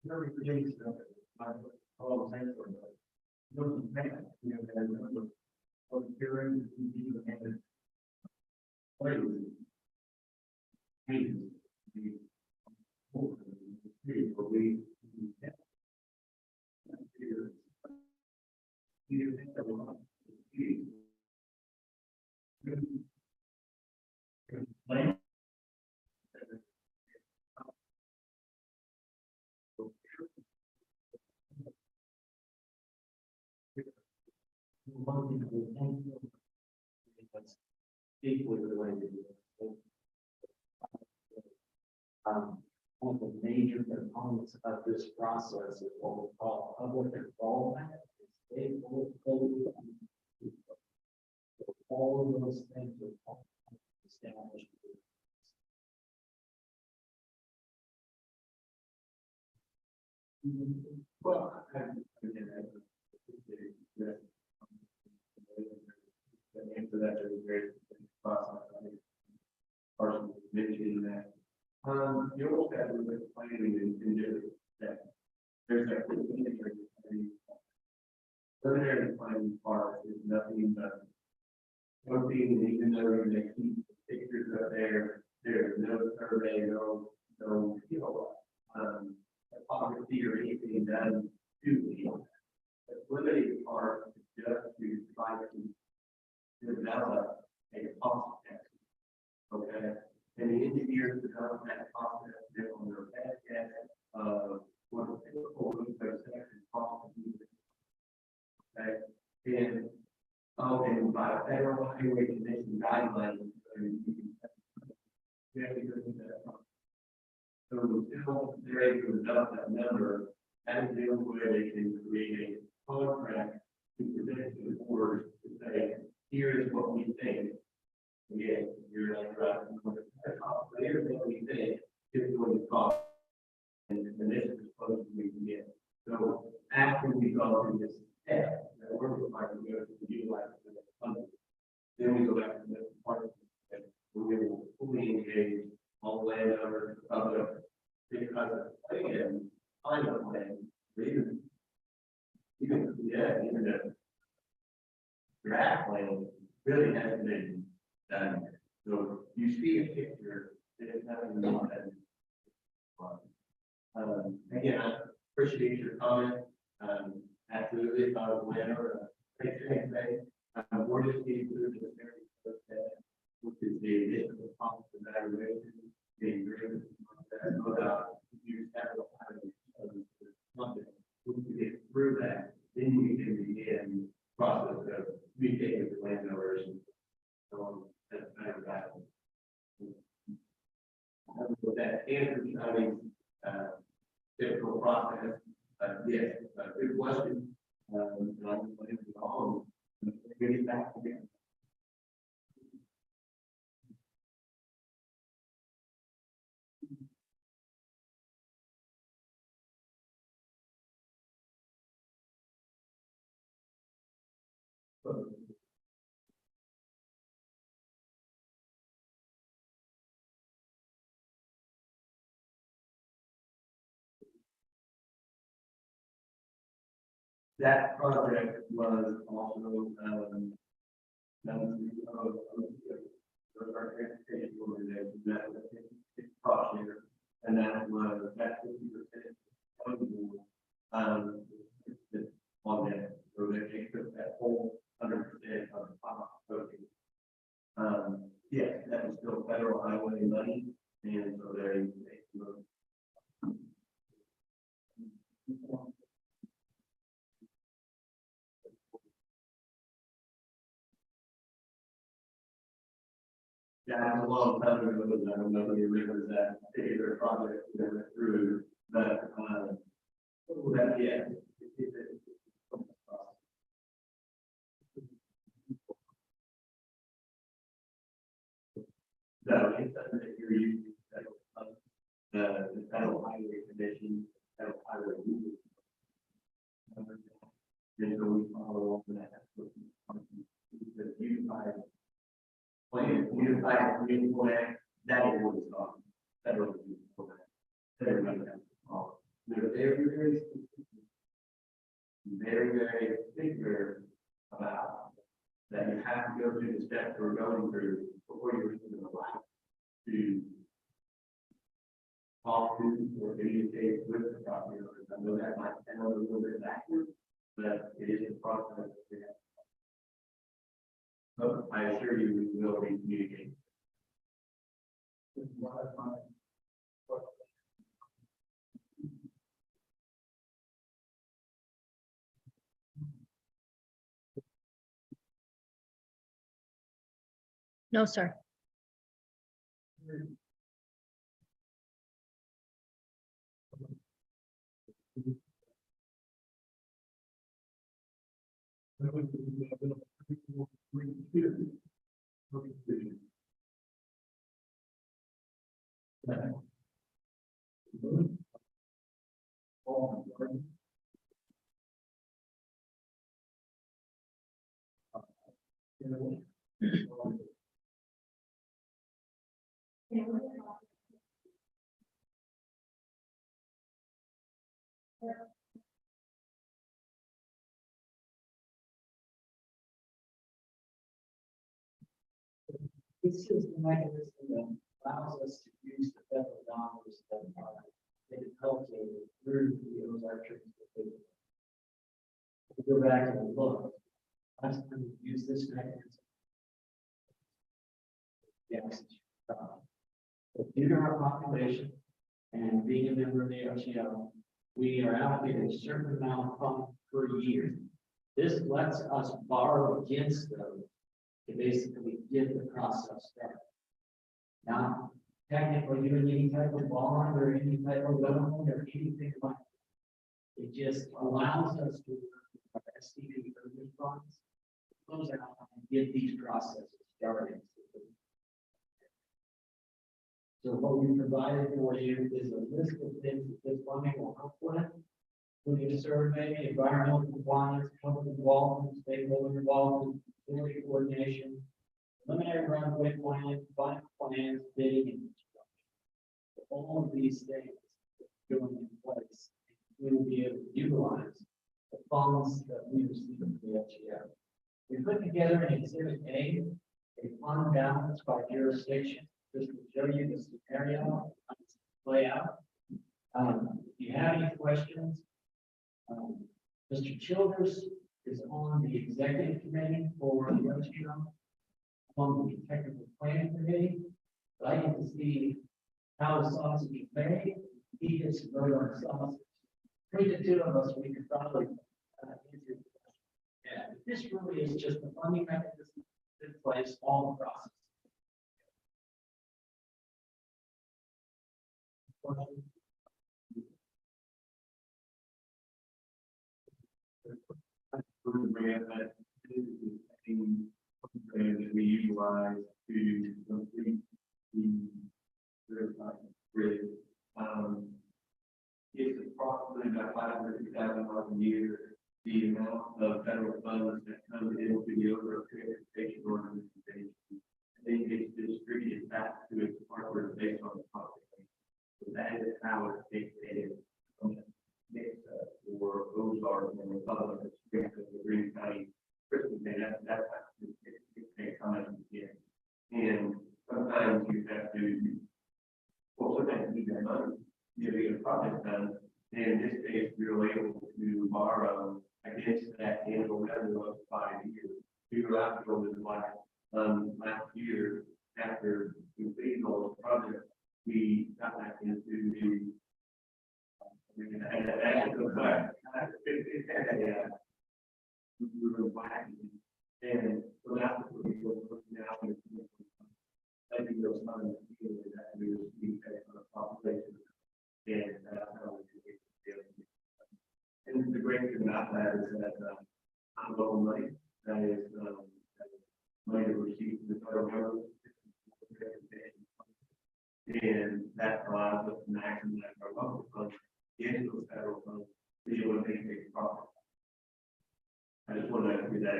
[SPEAKER 2] Very creative, all the same for it. No, man, you know, and of hearing, and plays. Pains. The but we. You think that we're not. Land.
[SPEAKER 7] One thing we think that's equally related. One of the major components of this process is what we call public involvement. They will hold all of those things are established.
[SPEAKER 2] Well, the answer that is a very process. I think partially mentioning that. You also have to look at planning and do that. There's a preliminary planning part is nothing but one thing, even though they keep pictures up there, there's no survey, no, you know, topography or anything done to the. The limited part is just to try to develop a cost estimate. Okay, and the engineers develop that cost estimate on their best guess of what a typical roof section cost to do. Okay, and, and by federal highway commission guidelines, we have to go through that process. So until they're able to develop that number, that is the only way they can create a contract to present to the board to say, here's what we think. Again, you're like, right, here's what we think is going to cost. And this is supposed to be get. So after we go through this step, that we're required to go to utilize the funding, then we go back to the department. And we will fully engage all landowners, public, because again, final plan, even the draft plan really hasn't been done. So you see a picture, there's nothing more than. Again, I appreciate your comment. Absolutely, if I was a landowner, we're just getting through this very first step, which is the additional cost of evaluation, the agreement, use capital. Once we get through that, then we can begin the process of communicating with landowners and so on. That's better battle. With that answer, typical process, yes, good question. I'm going to go on. Get it back again. That project was also, our transportation organization, that was its cost share, and that was that 50% on that, so that they took that whole 100% of the cost. Yes, that was still federal highway money, and so they yeah, it's a long time ago, I don't know the rivers that particular project that went through, but, that, yeah. So, it's something that you're using, the federal highway commission, federal highway rules. And so we follow up with that. The unified plan, unified community plan, that is what it's called. Federal plan. Everybody has to follow. They're very, very particular about that you have to go through the steps we're going through before you're even allowed to talk to or communicate with the property owners. I know that might sound a little bit backwards, but it is a process. But I assure you, we will be communicating.
[SPEAKER 1] No, sir.
[SPEAKER 7] This is the mechanism that allows us to use the federal dollars that are allocated through the Ozark transportation. If we go back and look, use this mechanism. Yes. But due to our population and being a member of the LGO, we are allocated a certain amount of funds per year. This lets us borrow against those to basically get the process started. Not technically doing any type of bond or any type of loan or anything like that. It just allows us to work with our STP urban funds, close out and get these processes started. So what we provided for you is a list of things that this funding will help with, including a survey, environmental compliance, public involvement, stakeholder involvement, community coordination, preliminary runway plan, final plans, bidding, and construction. All of these things going in place, we will be able to utilize the funds that we receive from the LGO. We put together an exhibit A, a fund balance by jurisdiction, just to show you the scenario, play out. If you have any questions, Mr. Childers is on the executive committee for the LGO, on the technical planning committee, but I get to see how the sausage is made. He gets to vote on the sausage. Between the two of us, we could probably answer the question. Yeah, but this really is just the funding mechanism in place, all the process.
[SPEAKER 2] That this is the same program that we utilize to complete the grid. It's approximately about $500,000 a year. The amount of federal funds that come into the overall transportation organization, I think it's distributed back to its partners based on the population. So that is how it's dictated. For Ozark and the Southern District of the Green County Christmas Day, that's how it comes in. And sometimes you have to, well, sometimes you need that money, you know, to get a project done. And in this case, we were able to borrow against that annual revenue of 5 years. We were out to go to the last year after completing all the projects, we got back into the we were waxing, and so that's what we were looking out. I think there was some that we were being paid on a population, and that's how we did it. And the great thing about that is that I'm local money, that is money that we receive from the federal government. And that allows us to maximize our local funds into the federal funds to be able to make a profit. I just want to do that.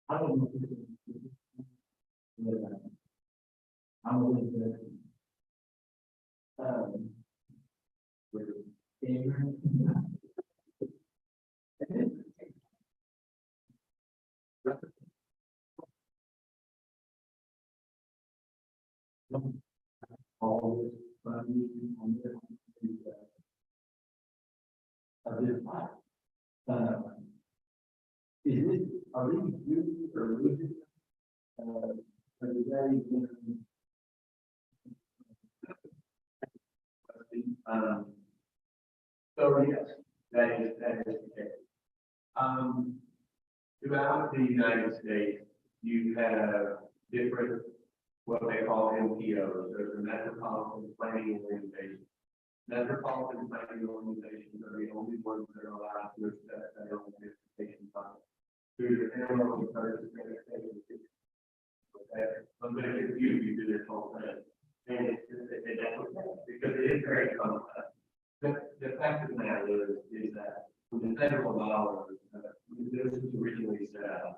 [SPEAKER 7] I don't know. I'm a little bit. All this funding on this is it, are these new or losing? Or is that even?
[SPEAKER 2] So yes, that is the case. Throughout the United States, you have different, what they call MPOs. There's a metropolitan planning organization. Metropolitan planning organizations are the only ones that are allowed to accept federal transportation funds through the interlocal purchase transportation. Okay, I'm going to confuse you to this whole thing, and that's okay, because it is very complex. The fact of the matter is that when the federal dollars, when this was originally set up,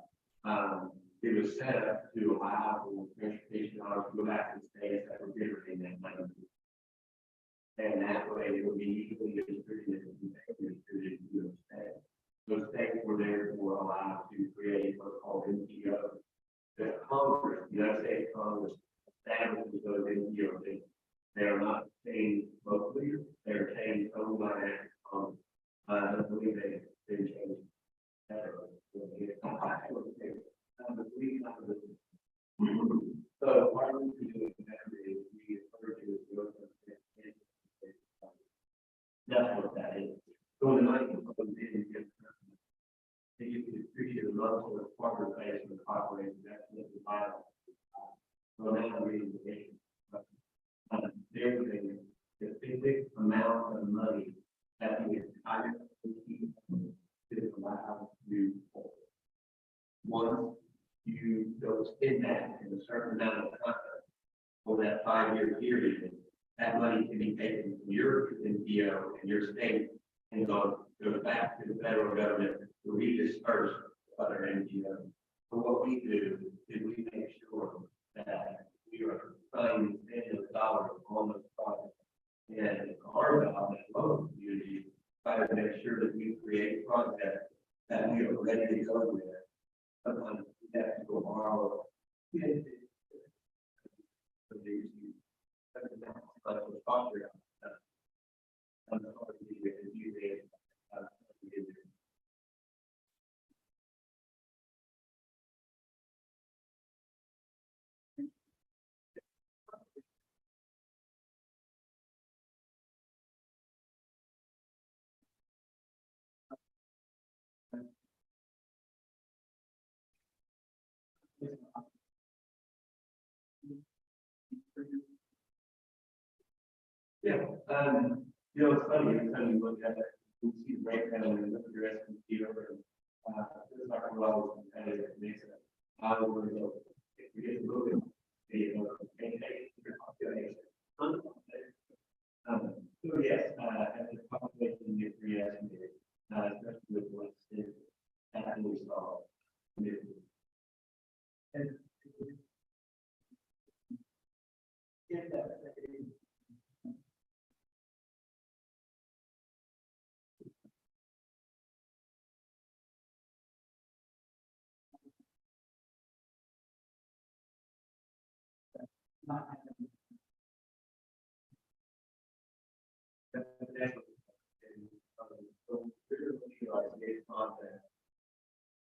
[SPEAKER 2] it was set up to allow for transportation dollars to go back to states that were generating that money. were allowed to create what's called NPO. The Congress, the United States Congress establishes those NPOs. They are not changed locally, they're changed only by act of Congress. I don't believe they changed. So why would we do it that way? We refer to it as growth of the that's what that is. So when the money comes in, they used to treat it as local as part of the base of the population, that's what the Bible. So now I'm reading the nation. There's a specific amount of money that the entire community is allowed to hold. Once you go spend that in a certain amount of time for that 5-year period, that money can be taken from your NPO and your state and goes back to the federal government to redisperse other NGOs. So what we do is we make sure that we are finding millions of dollars on those projects. And our job as local community, try to make sure that we create projects that we are ready to go with. Sometimes we have to go borrow. Yeah, it's funny, every time you look at it, you see the breakdown and look at your S and P over. This is not well competitive, it makes it. I would go, if we get a little bit, maintain your population. So yes, as the population gets re-estimated, especially with what's in, that we saw. And if that, not having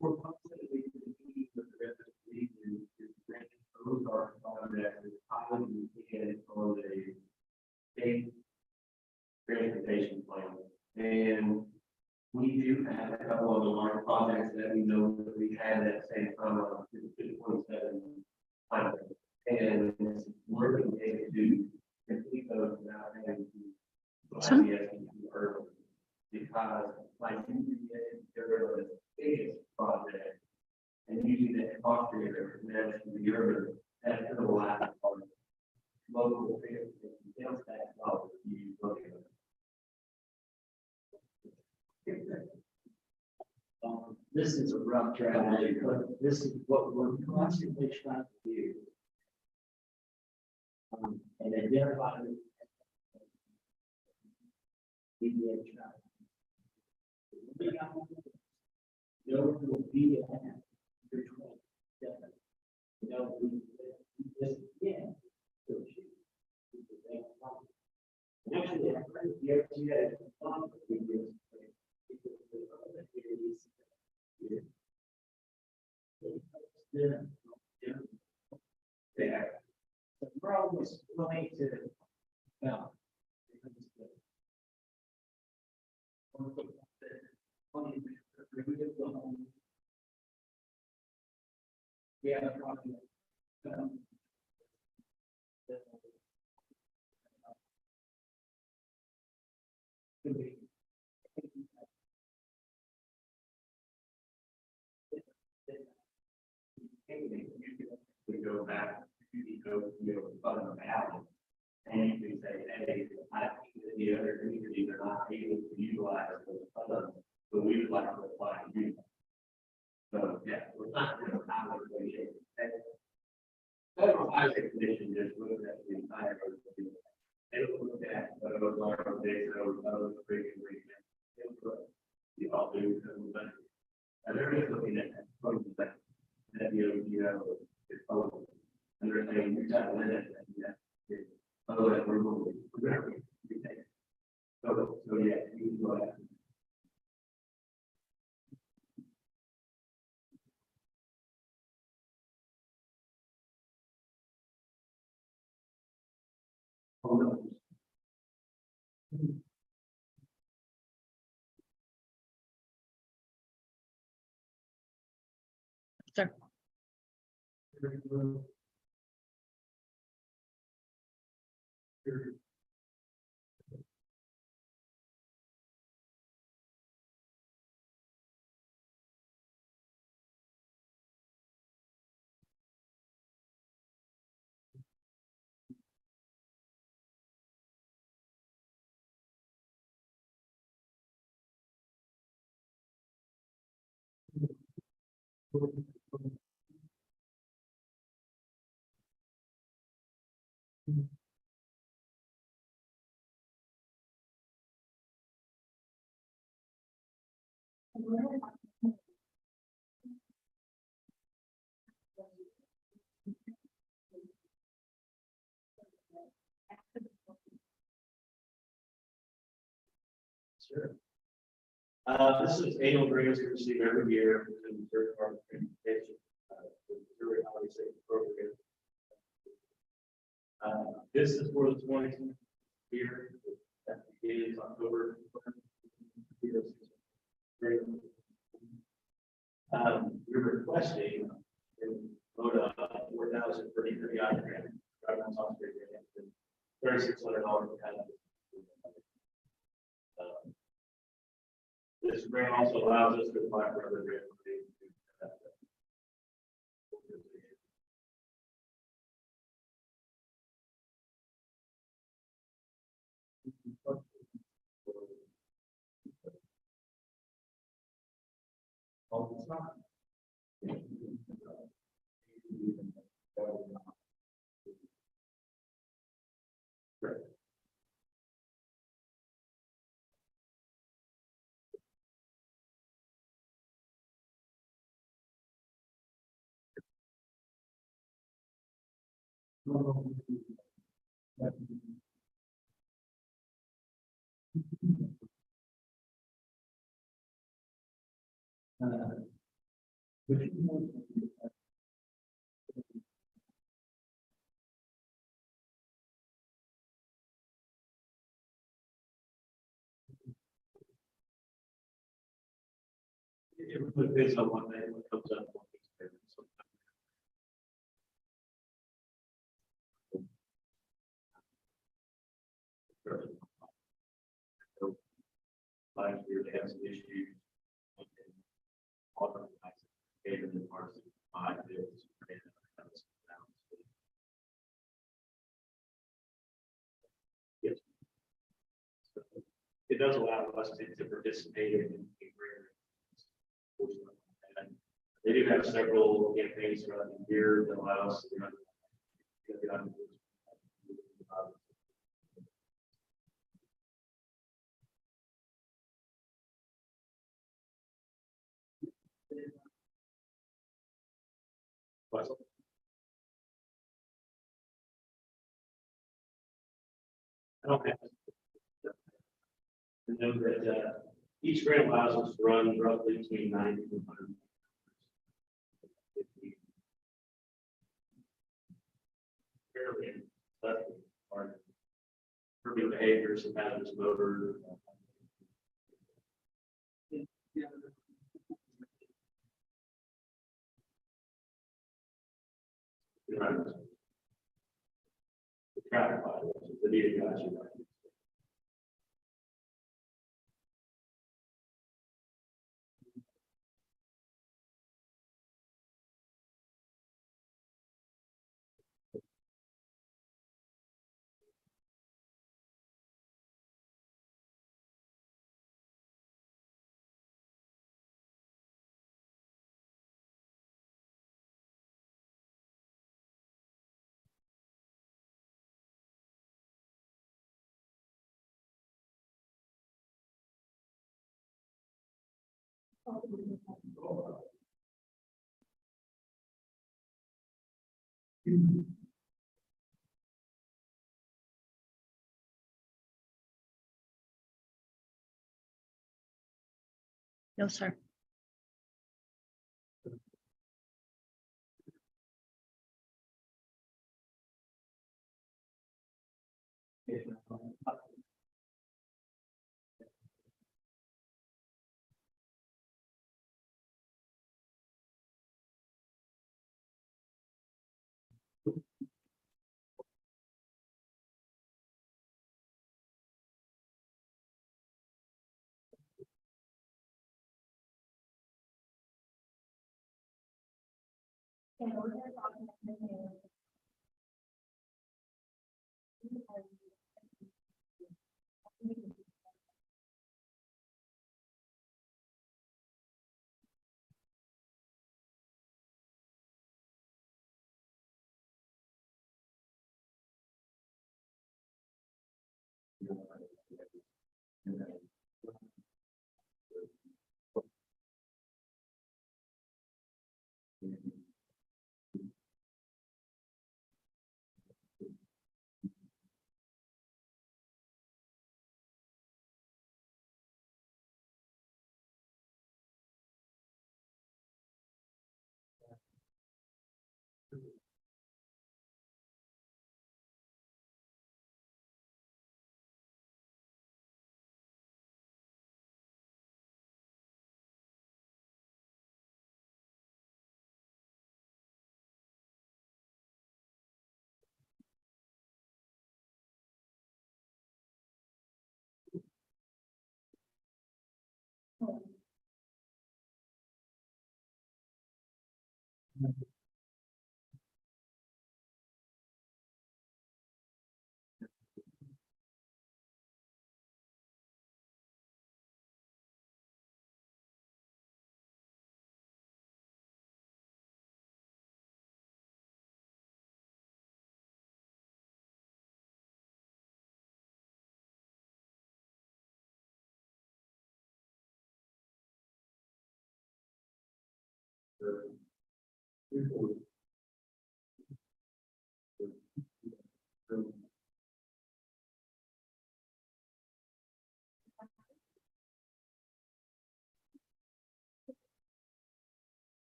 [SPEAKER 2] we're constantly competing with the rest of the region to rank those are projects as high as we can on the state transportation plan. And we do have a couple of the large projects that we know that we had at the same time on 27 plan. And we're going to complete those without having to urban, because like they're the biggest project and using that cost share to manage the urban, that's going to allow our local sales tax dollars to use locally.
[SPEAKER 7] This is a rough draft, but this is what we're constantly trying to do. And identify the there will be a between definitely. We just again. Actually, I heard the RTA yeah. The problem is going to now. Yeah, probably.
[SPEAKER 2] We go back to fund the balance, and you can say, hey, I think that the other communities are not able to utilize those funds, but we would like to apply to you. So, yeah, we're not going to highway commission. Federal highway commission just looked at the entire. They looked at those large days, those freaking regions. You all do, And they're just looking at probably that you have it's probably under saying you're not in it, and yeah, otherwise we're moving. So yeah, you can go ahead. Oh, no.
[SPEAKER 1] Sir.
[SPEAKER 2] Sure. This is annual grants we receive every year from the third party transportation. The Missouri Highway Safety Program. This is for the 20 year that begins October. We're requesting in vote 4,000 for either the other grant, driving on South Street grant, and $3,600 for kind of. This grant also allows us to apply for other grants. It really depends on what comes up. Last year they had some issues. Gave them parts of 5 bills. Yes. So it does allow us to participate in grant. They do have several campaigns throughout the year that allow us to run. I don't have. I know that each grant allows us to run roughly between 90 and 100. Fairly hard. Curbing behaviors and hazardous motor. The traffic violations, the data guys are right.
[SPEAKER 1] No, sir.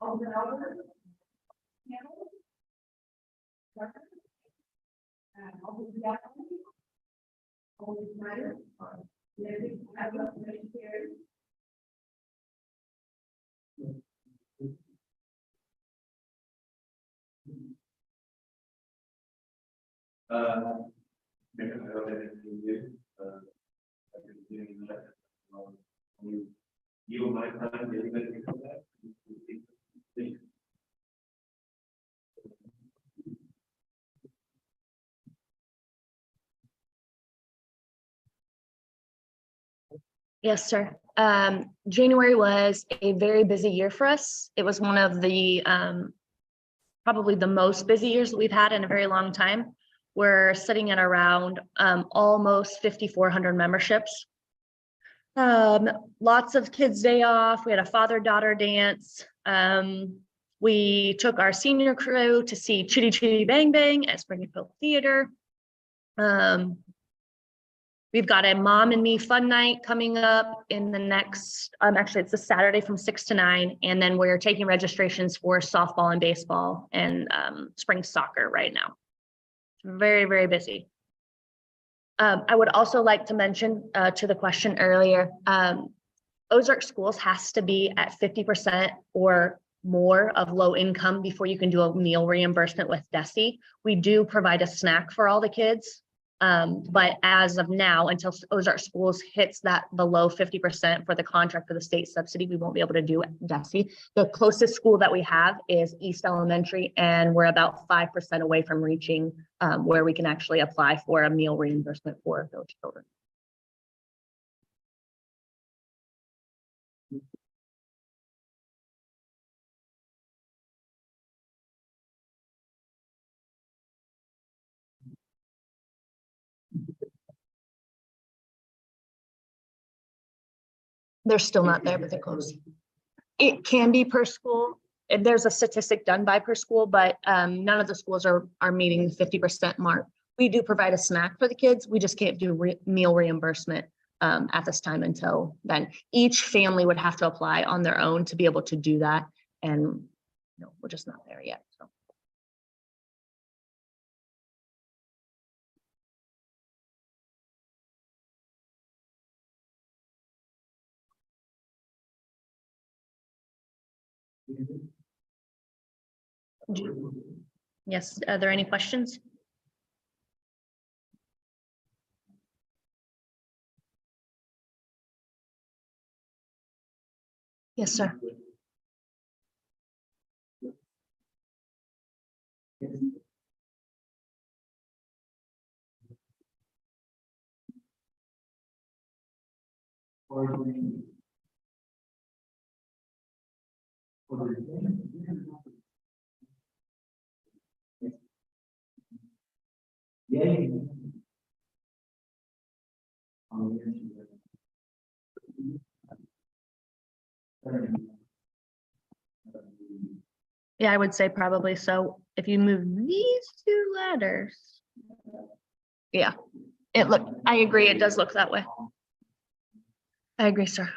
[SPEAKER 3] Alderman Alderman. Campbell. Tucker. And Alderman Jackson. Alderman Snyder. Deputy Admiral, motion carries.
[SPEAKER 2] Maybe I know that it is you, I've been doing that. You and my time, you're going to do that.
[SPEAKER 1] Yes, sir. January was a very busy year for us. It was one of the probably the most busy years that we've had in a very long time. We're sitting at around almost 5,400 memberships. Lots of kids' day off. We had a father-daughter dance. We took our senior crew to see Chitty Chitty Bang Bang at Springfield Theater. We've got a Mom and Me Fun Night coming up in the next, actually it's a Saturday from 6 to 9. And then we're taking registrations for softball and baseball and spring soccer right now. Very, very busy. I would also like to mention to the question earlier, Ozark Schools has to be at 50% or more of low income before you can do a meal reimbursement with DESE. We do provide a snack for all the kids. But as of now, until Ozark Schools hits that below 50% for the contract for the state subsidy, we won't be able to do DESE. The closest school that we have is East Elementary, and we're about 5% away from reaching where we can actually apply for a meal reimbursement for those children. They're still not there, but they're close. It can be per school. And there's a statistic done by per school, but none of the schools are meeting the 50% mark. We do provide a snack for the kids. We just can't do meal reimbursement at this time until then. Each family would have to apply on their own to be able to do that. And no, we're just not there yet. So. Yes, are there any questions? Yes, sir. Yeah, I would say probably so. If you move these two ladders, yeah, I agree, it does look that way. I agree, sir.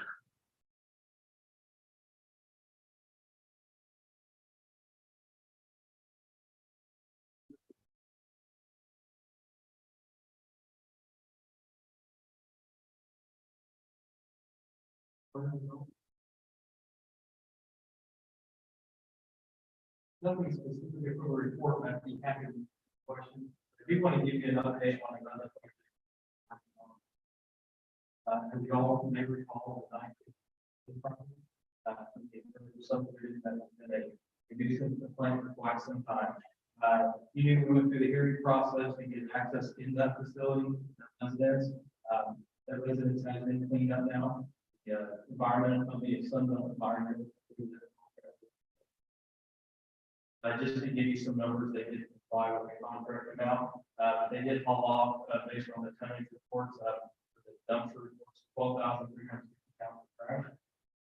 [SPEAKER 5] Nothing specific for the report, but I'd be happy to question. I do want to give you an update on another. And we all may recall the subdivision that has been a nuisance complaint for quite some time. You need to move through the hearing process and get access in that facility, residence. That residence has been cleaned up now. The environmental company of Sunbelt Environment. Just to give you some numbers, they did comply with the contract amount. They did haul off based on the tonnage reports. The dumpster reports 12,360 pounds of trash,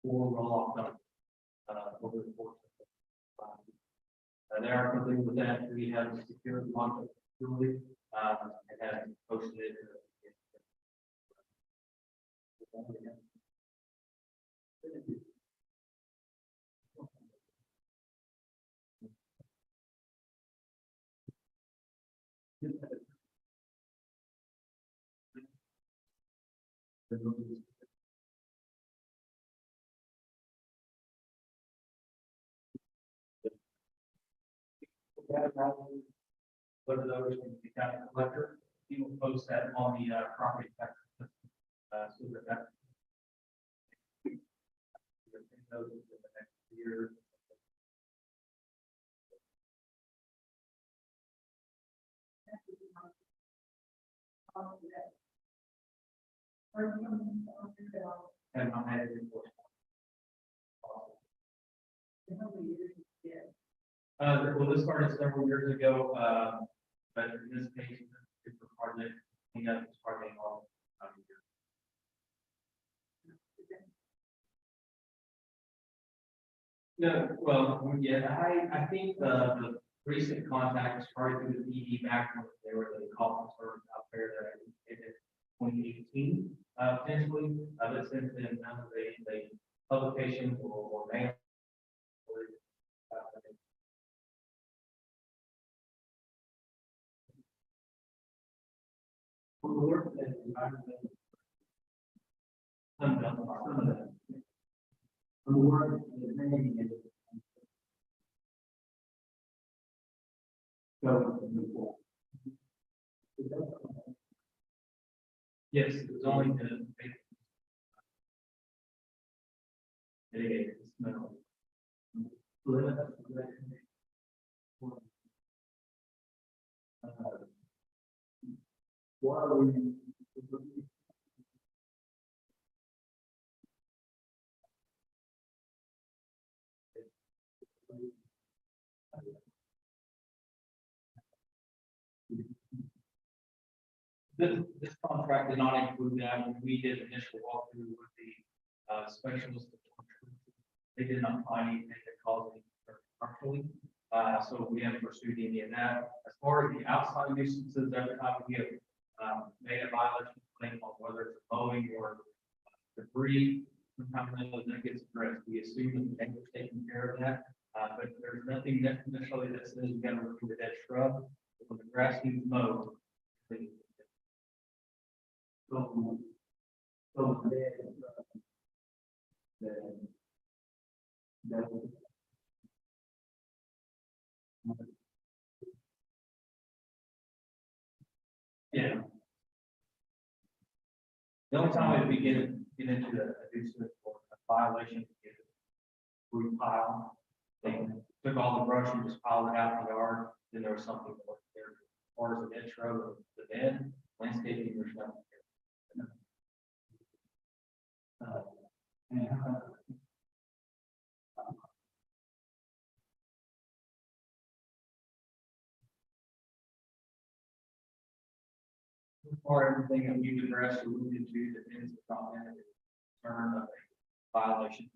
[SPEAKER 5] 4 roll-off dumpsters over the course of the they are complete with that. We have secured the launch facility and have posted it Whether those can be county collector, he will post that on the property tax. So that. Those in the next year. And I'm headed report. Well, this started several years ago, but in this case, it's a project, we got this project all. No, well, yeah, I think the recent contact started through the PD back when they were the call service out there that I did 2018, potentially, but since then, none of the publications or mail. Some of them. Yes, it was only the. Mitigate the smell. Why are we? This contract did not include that. When we did initial walkthrough with the specialist, they did not find anything that caused any concern structurally. So we haven't pursued any of that. As far as the outside nuisances, every time we have made a violation claim on whether it's mowing or debris, sometimes that gets addressed. We assume that the neighbor's taking care of that. But there's nothing necessarily that says you got to remove the dead shrub. When the grass needs mowed, yeah. The only time we get into a nuisance or a violation is we pile. They took all the brush and just piled it out in the yard. Then there was something there. As far as the dead shrub or the bed, landscaping, there's nothing there. Or everything that we've addressed or moved into depends upon that concern of a violation.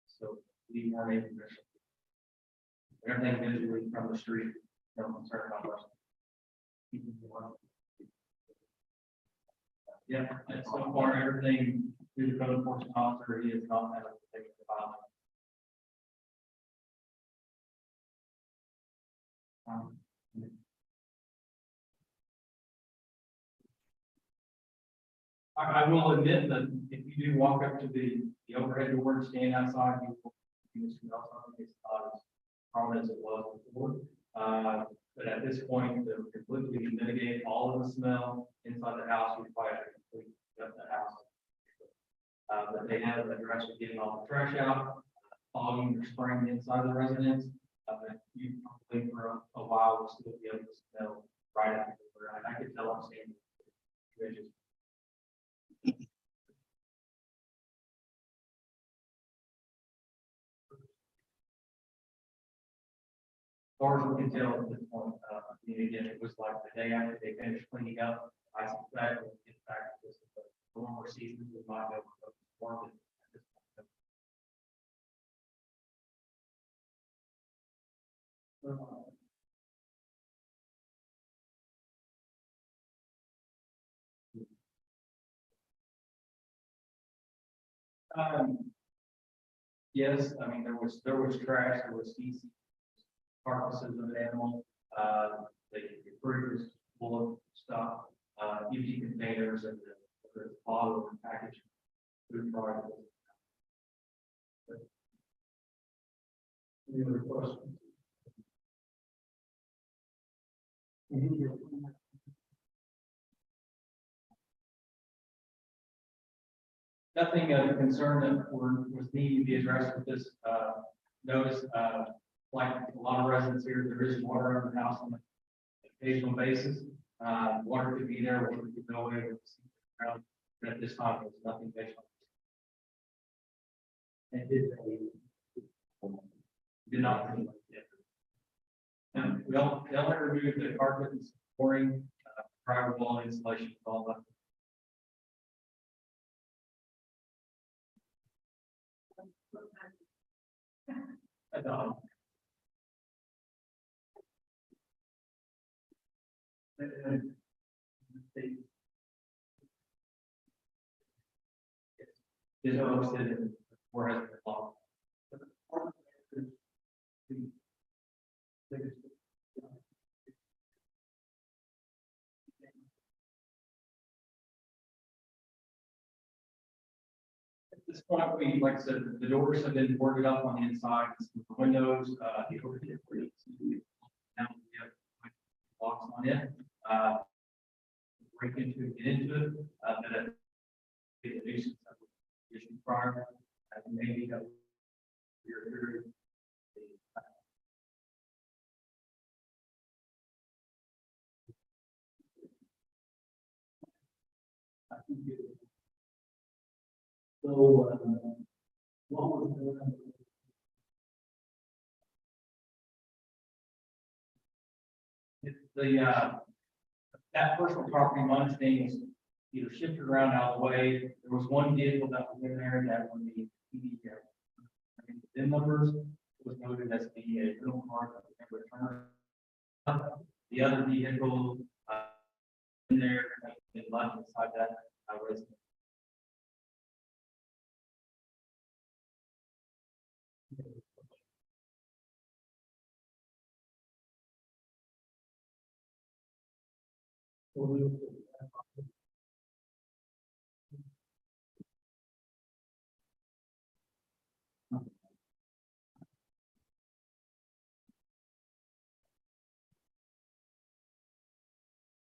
[SPEAKER 5] So we weren't able to. Everything visually from the street, no concern about us. Yeah, and so far everything through the code enforcement officer, he has not had a particular violation. I will admit that if you do walk up to the overhead door and stand outside, you smell something. It's not as common as it was before. But at this point, to completely mitigate all of the smell inside the house, we probably have to completely shut the house. But they have addressed getting all the trash out, fogging or spraying inside the residence. But you probably for a while will still be able to smell right after. I could tell I'm standing. As far as we can tell at this point, again, it was like the day after they finished cleaning up. I suspect we'll get back to this, the warmer seasons, we might be able to perform it at this point. Yes, I mean, there was trash, there was feces, carcasses of animals, the fridge was full of stuff, empty containers and the bottle and package food products. Any other questions? Nothing of concern that was needing to be addressed with this, notice, like a lot of residents here, there is water on the house on an occasional basis. Water could be there, water could go away. But at this time, there's nothing based on. And did not. And we only removed the carpet and flooring, private wall insulation, all that. Is posted and where has been locked. At this point, we, like I said, the doors have been boarded up on the inside, the windows, the overhead. Now we have locks on it, break into, get into it, that the nuisance that was issued prior, maybe that your
[SPEAKER 7] So, what was
[SPEAKER 5] that personal property, my understanding was either shifted around out of the way. There was one vehicle that was in there that when the VIN numbers was noted as being a rental car that was never returned. The other vehicle in there, in left inside that residence.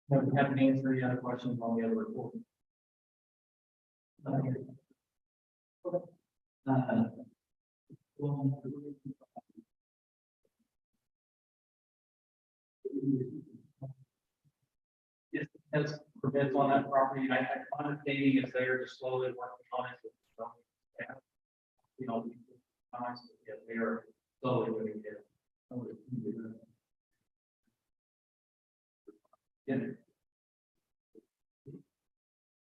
[SPEAKER 5] No, we haven't answered any other questions on the other report. Yes, has permits on that property. I find dating is there just slowly working on it. Yeah. You know, times, yeah, they are slowly moving it. Yeah.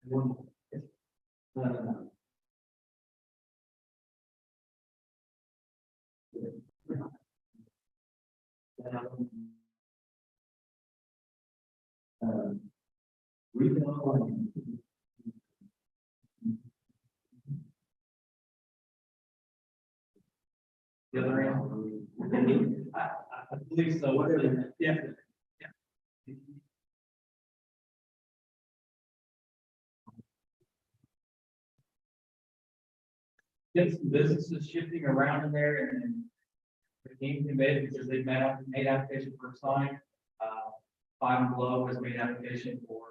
[SPEAKER 5] We can. The other end. I believe so. Whatever. Yeah. Yeah. Get some businesses shifting around in there and the team committed because they've made application for a sign. Five and Below has made application for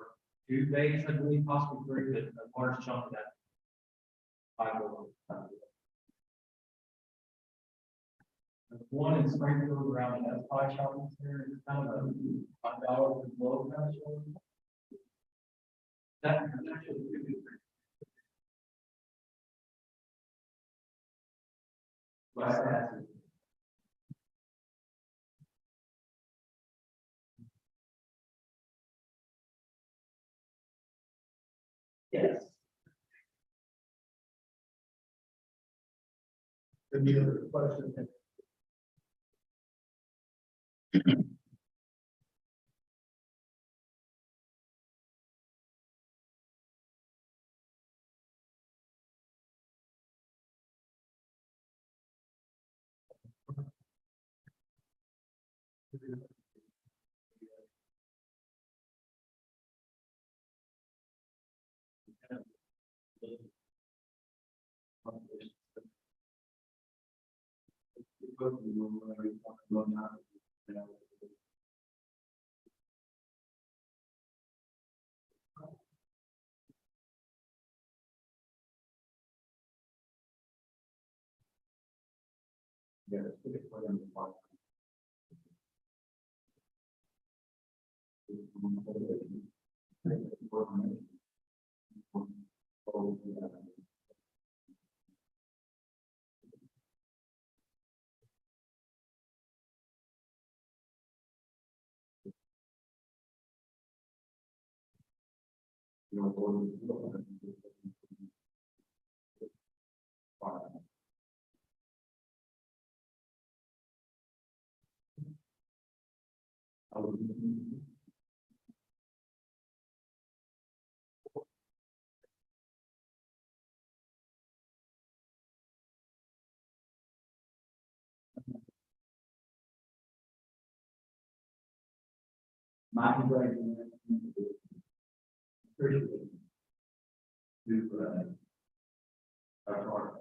[SPEAKER 5] 2 bays, I believe, possibly 3, but a large chunk of that. Five and Below. There's one in Springfield around the pie shopping center. It's kind of a $5 and below kind of show. That actually could be. West Ashley. Yes.
[SPEAKER 6] Any other questions?
[SPEAKER 7] My congratulations. Appreciate it. Our part.